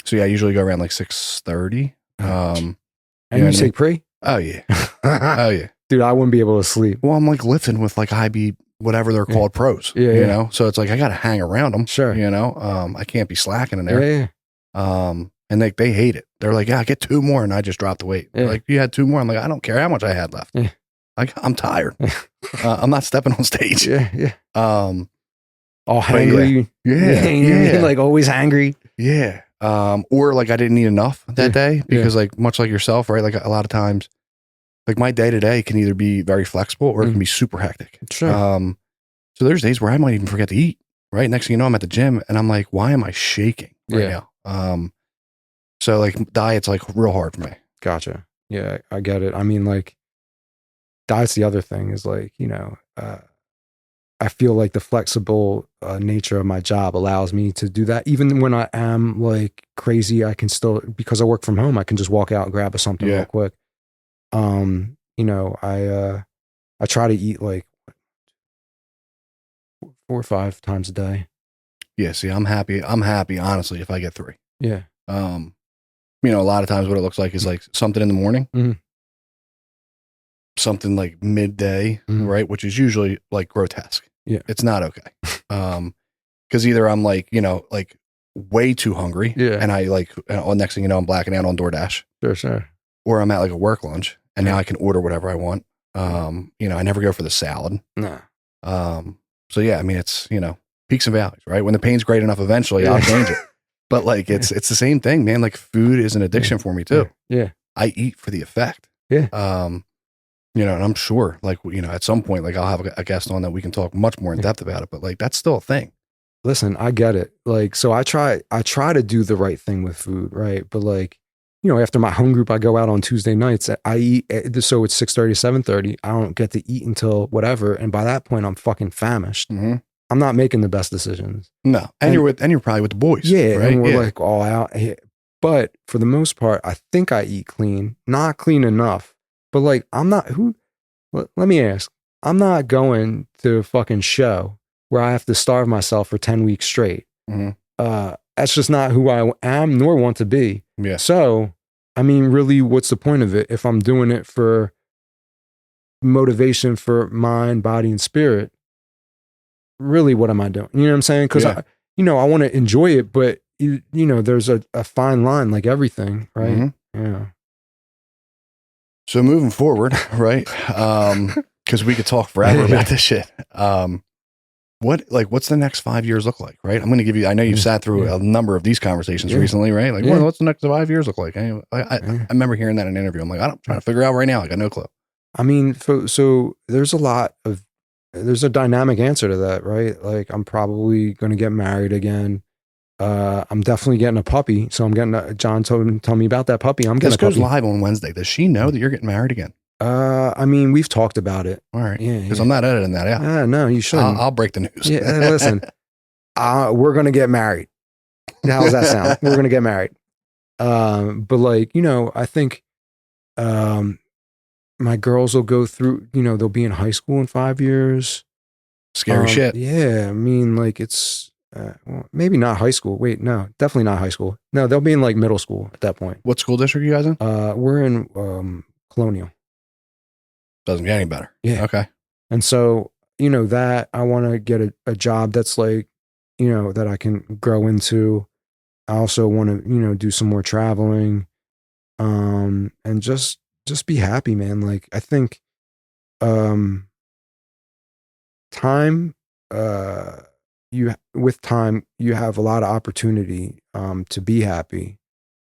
So yeah, I usually go around like 6:30. And you take pre? Oh yeah, oh yeah. Dude, I wouldn't be able to sleep. Well, I'm like lifting with like IB, whatever they're called, pros. You know, so it's like I got to hang around them. Sure. You know, I can't be slacking in there. Yeah. And they hate it. They're like, yeah, get 2 more, and I just dropped the weight. They're like, you had 2 more. I'm like, I don't care how much I had left. Yeah. Like, I'm tired. I'm not stepping on stage. Yeah. All hangry. Yeah. Like always hangry. Yeah. Or like I didn't eat enough that day because like much like yourself, right? Like a lot of times, like my day to day can either be very flexible or it can be super hectic. Sure. So there's days where I might even forget to eat, right? Next thing you know, I'm at the gym and I'm like, why am I shaking right now? So like diet's like real hard for me. Gotcha. Yeah, I get it. I mean, like diet's the other thing is like, I feel like the flexible nature of my job allows me to do that. Even when I am like crazy, I can still, because I work from home, I can just walk out and grab something real quick. I try to eat like 4 or 5 times a day. Yeah. See, I'm happy, honestly, if I get 3. Yeah. A lot of times what it looks like is like something in the morning, something like midday, right? Which is usually like grotesque. Yeah. It's not okay. Cause either I'm like, like way too hungry and I like, next thing you know, I'm blacking out on DoorDash. Sure. Or I'm at like a work lunch and now I can order whatever I want. I never go for the salad. No. So yeah, I mean, it's, peaks and valleys, right? When the pain's great enough, eventually I'll change it. But like, it's the same thing, man. Like food is an addiction for me too. Yeah. I eat for the effect. Yeah. And I'm sure like, at some point, like I'll have a guest on that we can talk much more in depth about it, but like, that's still a thing. Listen, I get it. Like, so I try to do the right thing with food. Right. But like, after my home group, I go out on Tuesday nights. I eat, so it's 6:30, 7:30. I don't get to eat until whatever. And by that point, I'm fucking famished. I'm not making the best decisions. No. And you're probably with the boys. Yeah. Right? And we're like all out here. But for the most part, I think I eat clean, not clean enough. But like, let me ask, I'm not going to a fucking show where I have to starve myself for 10 weeks straight. That's just not who I am nor want to be. Yeah. So, I mean, really, what's the point of it if I'm doing it for motivation for mind, body, and spirit? Really, what am I doing? You know what I'm saying? Because I want to enjoy it, but there's a fine line, like everything, right? Yeah. So moving forward, right? Because we could talk forever about this shit. What's the next 5 years look like, right? I'm going to give you, I know you've sat through a number of these conversations recently, right? Like, well, what's the next 5 years look like? I remember hearing that in an interview. I'm like, I'm trying to figure out right now. I got no clue. I mean, so there's a dynamic answer to that, right? Like I'm probably going to get married again. I'm definitely getting a puppy. So I'm getting John told me about that puppy. I'm getting a puppy. This goes live on Wednesday. Does she know that you're getting married again? I mean, we've talked about it. All right. Yeah. Because I'm not editing that out. No, you shouldn't. I'll break the news. Yeah. Listen, we're going to get married. How does that sound? We're going to get married. But like, I think, my girls will go through, they'll be in high school in 5 years. Scary shit. Yeah. I mean, like it's, well, maybe not high school. Wait, no, definitely not high school. No, they'll be in like middle school at that point. What school district are you guys in? We're in Colonial. Doesn't get any better. Yeah. Okay. And so, that I want to get a job that's like, that I can grow into. I also want to, do some more traveling, and just be happy, man. Like, I think, time, with time, you have a lot of opportunity, to be happy.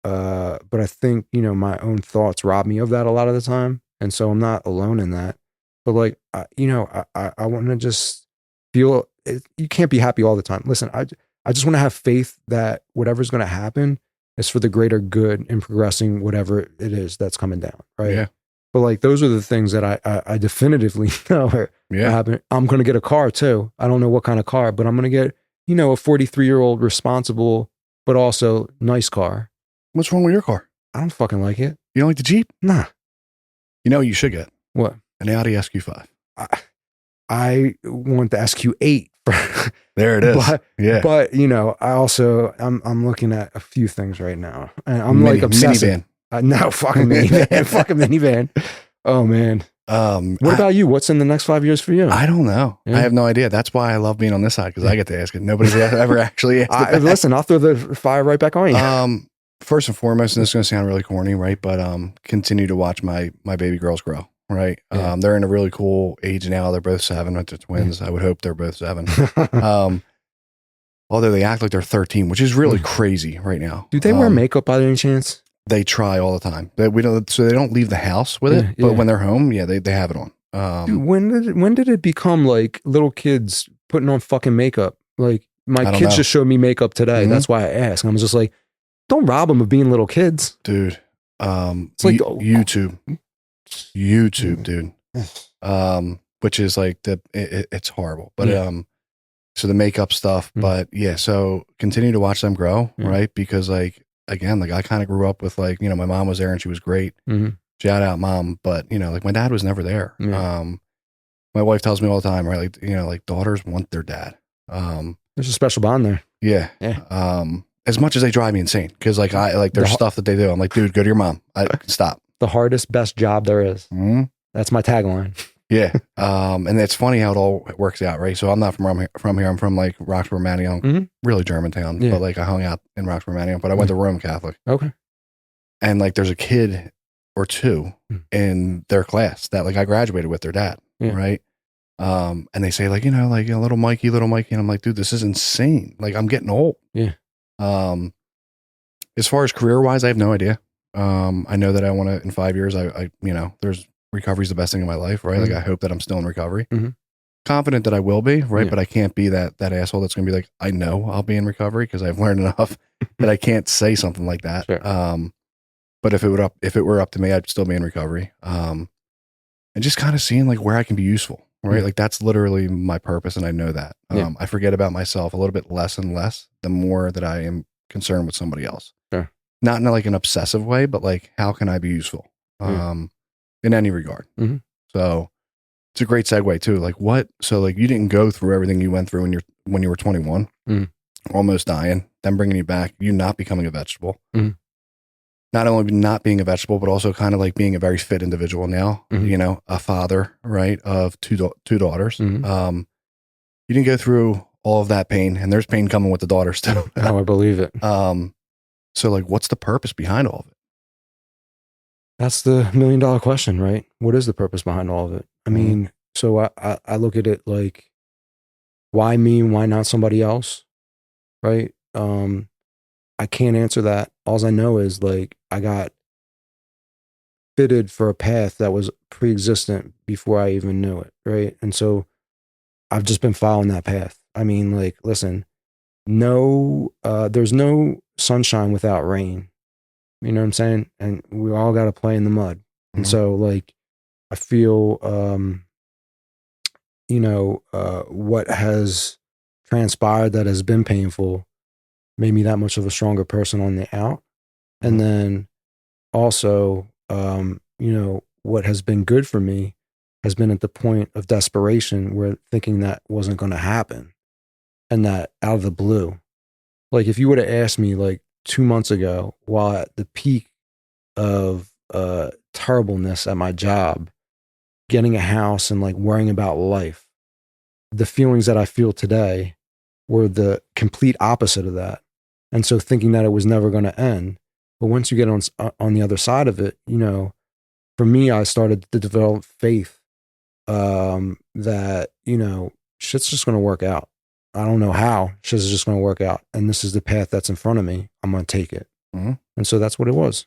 But I think, my own thoughts rob me of that a lot of the time. And so I'm not alone in that. But like, I want to just feel it. You can't be happy all the time. Listen, I just want to have faith that whatever's going to happen is for the greater good in progressing whatever it is that's coming down. Right. Yeah. But like, those are the things that I definitively know are happening. I'm going to get a car too. I don't know what kind of car, but I'm going to get, a 43-year-old responsible, but also nice car. What's wrong with your car? I don't fucking like it. You don't like the Jeep? Nah. You know what you should get? What? An Audi SQ5. I want the SQ8. There it is. But I also I'm looking at a few things right now, and I'm like obsessive. Minivan. No, fucking minivan. Fucking minivan. Oh man. What about you? What's in the next 5 years for you? I don't know. Yeah. I have no idea. That's why I love being on this side, because I get to ask it. Nobody's ever actually asked it. Listen, I'll throw the fire right back on you. First and foremost, and this is going to sound really corny, right? But continue to watch my baby girls grow, right? Yeah. They're in a really cool age now. They're both 7, they're twins. Yeah. I would hope they're both 7. Although they act like they're 13, which is really crazy right now. Do they wear makeup by any chance? They try all the time. So they don't leave the house with it. But when they're home, they have it on. Dude, when did it become like little kids putting on fucking makeup? Like my kids just showed me makeup today. Mm-hmm. That's why I asked. I was just like, don't rob them of being little kids, dude. It's like YouTube, dude. Which is like it's horrible, but so the makeup stuff, but so continue to watch them grow, right? Because like again, like I kind of grew up with like my mom was there and she was great. Mm-hmm. Shout out mom, but like my dad was never there. Yeah. My wife tells me all the time, right? Like like daughters want their dad. There's a special bond there. Yeah. Yeah. As much as they drive me insane, because like there's stuff that they do. I'm like, dude, go to your mom. Stop. The hardest, best job there is. Mm-hmm. That's my tagline. Yeah. And it's funny how it all works out, right? So I'm not from here. I'm from like Roxborough, Manayunk, really Germantown. Yeah. But like I hung out in Roxborough, Manayunk, but I went to Roman Catholic. Okay. And like there's a kid or two in their class that like I graduated with their dad, right? And they say like, like little Mikey. And I'm like, dude, this is insane. Like I'm getting old. Yeah. As far as career-wise, I have no idea. I know that I want to, in 5 years, I there's recovery is the best thing in my life, right? Mm-hmm. Like I hope that I'm still in recovery. Mm-hmm. Confident that I will be, right? Yeah. But I can't be that asshole that's going to be like, I know I'll be in recovery, because I've learned enough that I can't say something like that. Sure. But if it were up to me, I'd still be in recovery. And just kind of seeing like where I can be useful, right? Mm-hmm. Like that's literally my purpose, and I know that. I forget about myself a little bit less and less the more that I am concerned with somebody else. Sure. Not in like an obsessive way, but like how can I be useful in any regard. Mm-hmm. So it's a great segue too. Like so like you didn't go through everything you went through when you were 21, almost dying, then bringing you back, you not becoming a vegetable, not only not being a vegetable, but also kind of like being a very fit individual now, a father, right, of two daughters. Mm-hmm. You didn't go through all of that pain, and there's pain coming with the daughters too. Oh, I believe it. So like, what's the purpose behind all of it? That's the $1 million question, right? What is the purpose behind all of it? I mean, so I look at it like, why me? Why not somebody else? Right? I can't answer that. All I know is like, I got fitted for a path that was pre-existent before I even knew it. Right. And so I've just been following that path. I mean, like, listen, there's no sunshine without rain. You know what I'm saying? And we all got to play in the mud. Mm-hmm. And so like, I feel, what has transpired that has been painful made me that much of a stronger person on the out. Mm-hmm. And then also, what has been good for me has been at the point of desperation where thinking that wasn't going to happen, and that out of the blue. Like if you would have asked me like 2 months ago, while at the peak of terribleness at my job, getting a house and like worrying about life, the feelings that I feel today were the complete opposite of that. And so thinking that it was never going to end. But once you get on the other side of it, you know, for me, I started to develop faith that, you know, shit's just going to work out. I don't know how. Shit's just going to work out. And this is the path that's in front of me. I'm going to take it. Mm-hmm. And so that's what it was.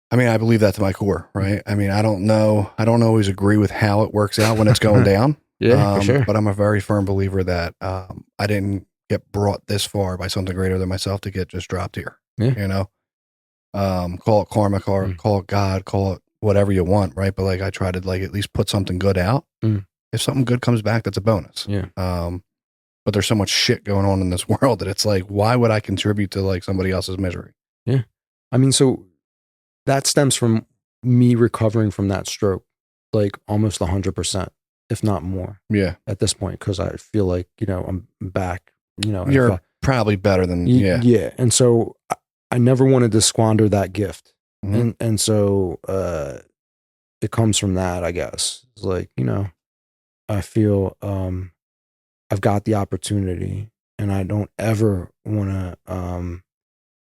I mean, I believe that to my core, right? I mean, I don't know. I don't always agree with how it works out when it's going down. Yeah, for sure. But I'm a very firm believer that I didn't get brought this far by something greater than myself to get just dropped here. Yeah. You know, call it karma, call it God, call it whatever you want, right? But like, I try to like at least put something good out. If something good comes back, that's a bonus. Yeah. But there's so much shit going on in this world that it's like, why would I contribute to like somebody else's misery? Yeah. I mean, so that stems from me recovering from that stroke, like almost 100%, if not more. Yeah. At this point, because I feel like, you know, I'm back, you know. You're probably better than, yeah. Yeah. And so I never wanted to squander that gift. Mm-hmm. And so it comes from that, I guess. It's like, you know, I feel I've got the opportunity and I don't ever want to,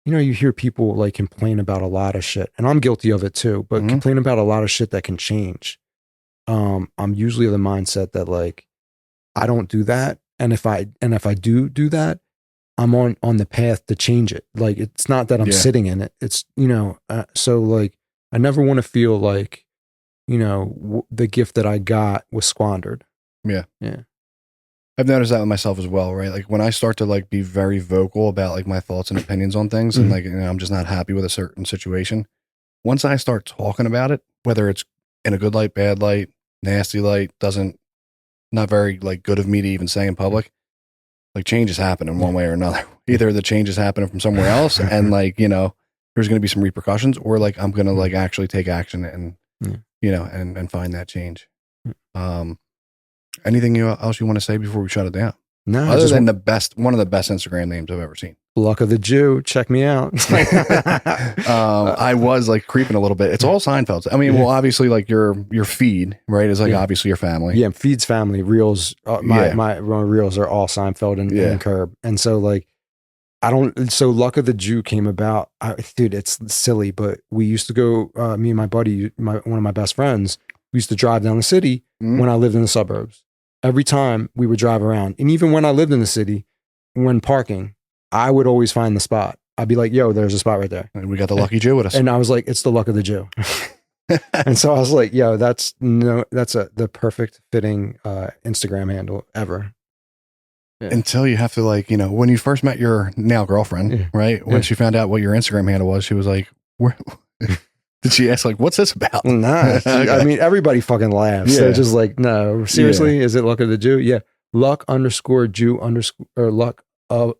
you know, you hear people like complain about a lot of shit, and I'm guilty of it too, but complain about a lot of shit that can change. I'm usually of the mindset that like, I don't do that. And if I do that, I'm on the path to change it. Like, it's not that I'm sitting in it. It's, you know, so like, I never want to feel like, you know, the gift that I got was squandered. Yeah. Yeah. I've noticed that with myself as well, right? Like when I start to like be very vocal about like my thoughts and opinions on things and like, you know, I'm just not happy with a certain situation. Once I start talking about it, whether it's in a good light, bad light, nasty light, not very like good of me to even say in public, like change is happening one way or another. Either the change is happening from somewhere else and like, you know, there's going to be some repercussions, or like I'm going to like actually take action and, you know, and find that change. Anything else you want to say before we shut it down? No, other than one of the best Instagram names I've ever seen. Luck of the Jew. Check me out. I was like creeping a little bit. It's all Seinfeld's. I mean, well, obviously, like your feed, right, is like obviously your family. Yeah, feed's family. Reels. My reels are all Seinfeld and Curb, and so like So Luck of the Jew came about. Dude, it's silly, but we used to go. Me and my buddy, one of my best friends, we used to drive down the city when I lived in the suburbs. Every time we would drive around, and even when I lived in the city, when parking, I would always find the spot. I'd be like, yo, there's a spot right there. And we got the Lucky Jew with us. And I was like, it's the Luck of the Jew. And so I was like, yo, that's the perfect fitting Instagram handle ever. Yeah. Until you have to like, you know, when you first met your now girlfriend, right? When she found out what your Instagram handle was, she was like, where... Did she ask like, what's this about? Nah. Okay. I mean, everybody fucking laughs. Yeah. They're just like, no, seriously, is it Luck of the Jew? Yeah. Luck _ Jew or luck _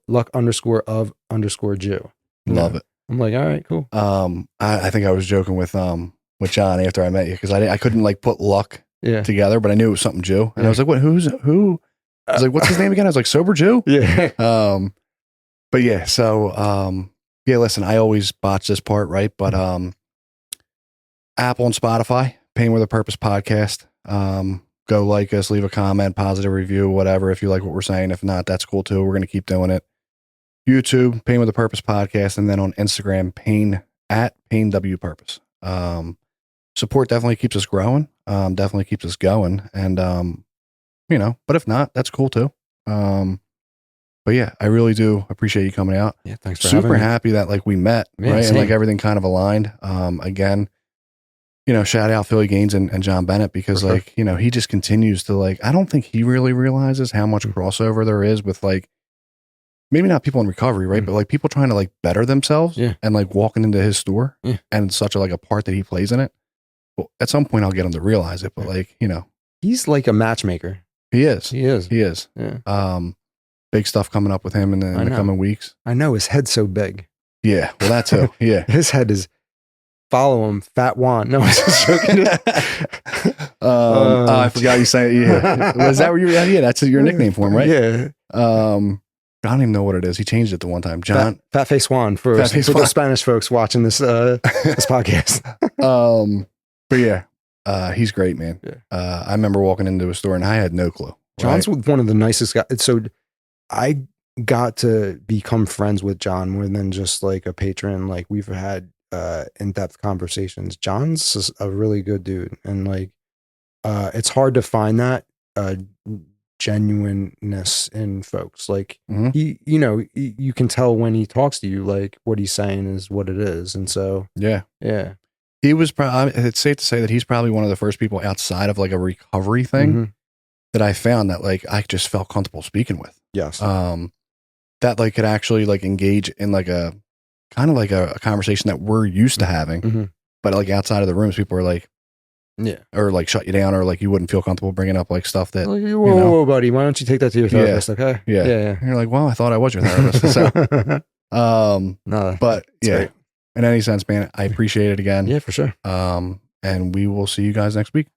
Jew. Love it. I'm like, all right, cool. I think I was joking with John after I met you, because I couldn't like put luck together, but I knew it was something Jew. And I was like, what, who? I was like, what's his name again? I was like, Sober Jew? Yeah. But yeah, so listen, I always botch this part, right? But Apple and Spotify, Pain with a Purpose podcast. Go like us, leave a comment, positive review, whatever, if you like what we're saying. If not, that's cool too. We're going to keep doing it. YouTube, Pain with a Purpose podcast, and then on Instagram, Pain W Purpose. Support definitely keeps us growing, definitely keeps us going. And, you know, but if not, that's cool too. But yeah, I really do appreciate you coming out. Yeah, thanks for having me. Super happy that like we met, right? Same. And like everything kind of aligned. Again, you know, shout out Philly Gaines and John Bennett, because like, you know, he just continues to like, I don't think he really realizes how much crossover there is with like, maybe not people in recovery, right? But like people trying to like better themselves and like walking into his store and such a, like a part that he plays in it. Well, at some point I'll get him to realize it, but like, you know, he's like a matchmaker. He is. Yeah. Big stuff coming up with him in the coming weeks. I know, his head's so big. Yeah. Well, that too. Yeah. His head is, follow him, Fat Juan. No, I was just joking. I forgot you saying, Was that where you were at? Yeah, that's your nickname for him, right? Yeah. I don't even know what it is. He changed it the one time. John. Fat Face Juan for the Spanish folks watching this this podcast. But yeah, he's great, man. Yeah. I remember walking into a store and I had no clue. John's one of the nicest guys. So got to become friends with John more than just like a patron. Like we've had in-depth conversations. John's a really good dude, and like it's hard to find that genuineness in folks. Like he, you know, you can tell when he talks to you, like what he's saying is what it is, and so yeah. He was probably. It's safe to say that he's probably one of the first people outside of like a recovery thing that I found that like I just felt comfortable speaking with. Yes. That like could actually like engage in like a kind of like a conversation that we're used to having, but like outside of the rooms, people are like, or like shut you down, or like you wouldn't feel comfortable bringing up like stuff that, like, whoa, buddy, why don't you take that to your therapist? Okay. Yeah. And you're like, well, I thought I was your therapist. So, no, but yeah, great. In any sense, man, I appreciate it again. Yeah, for sure. And we will see you guys next week.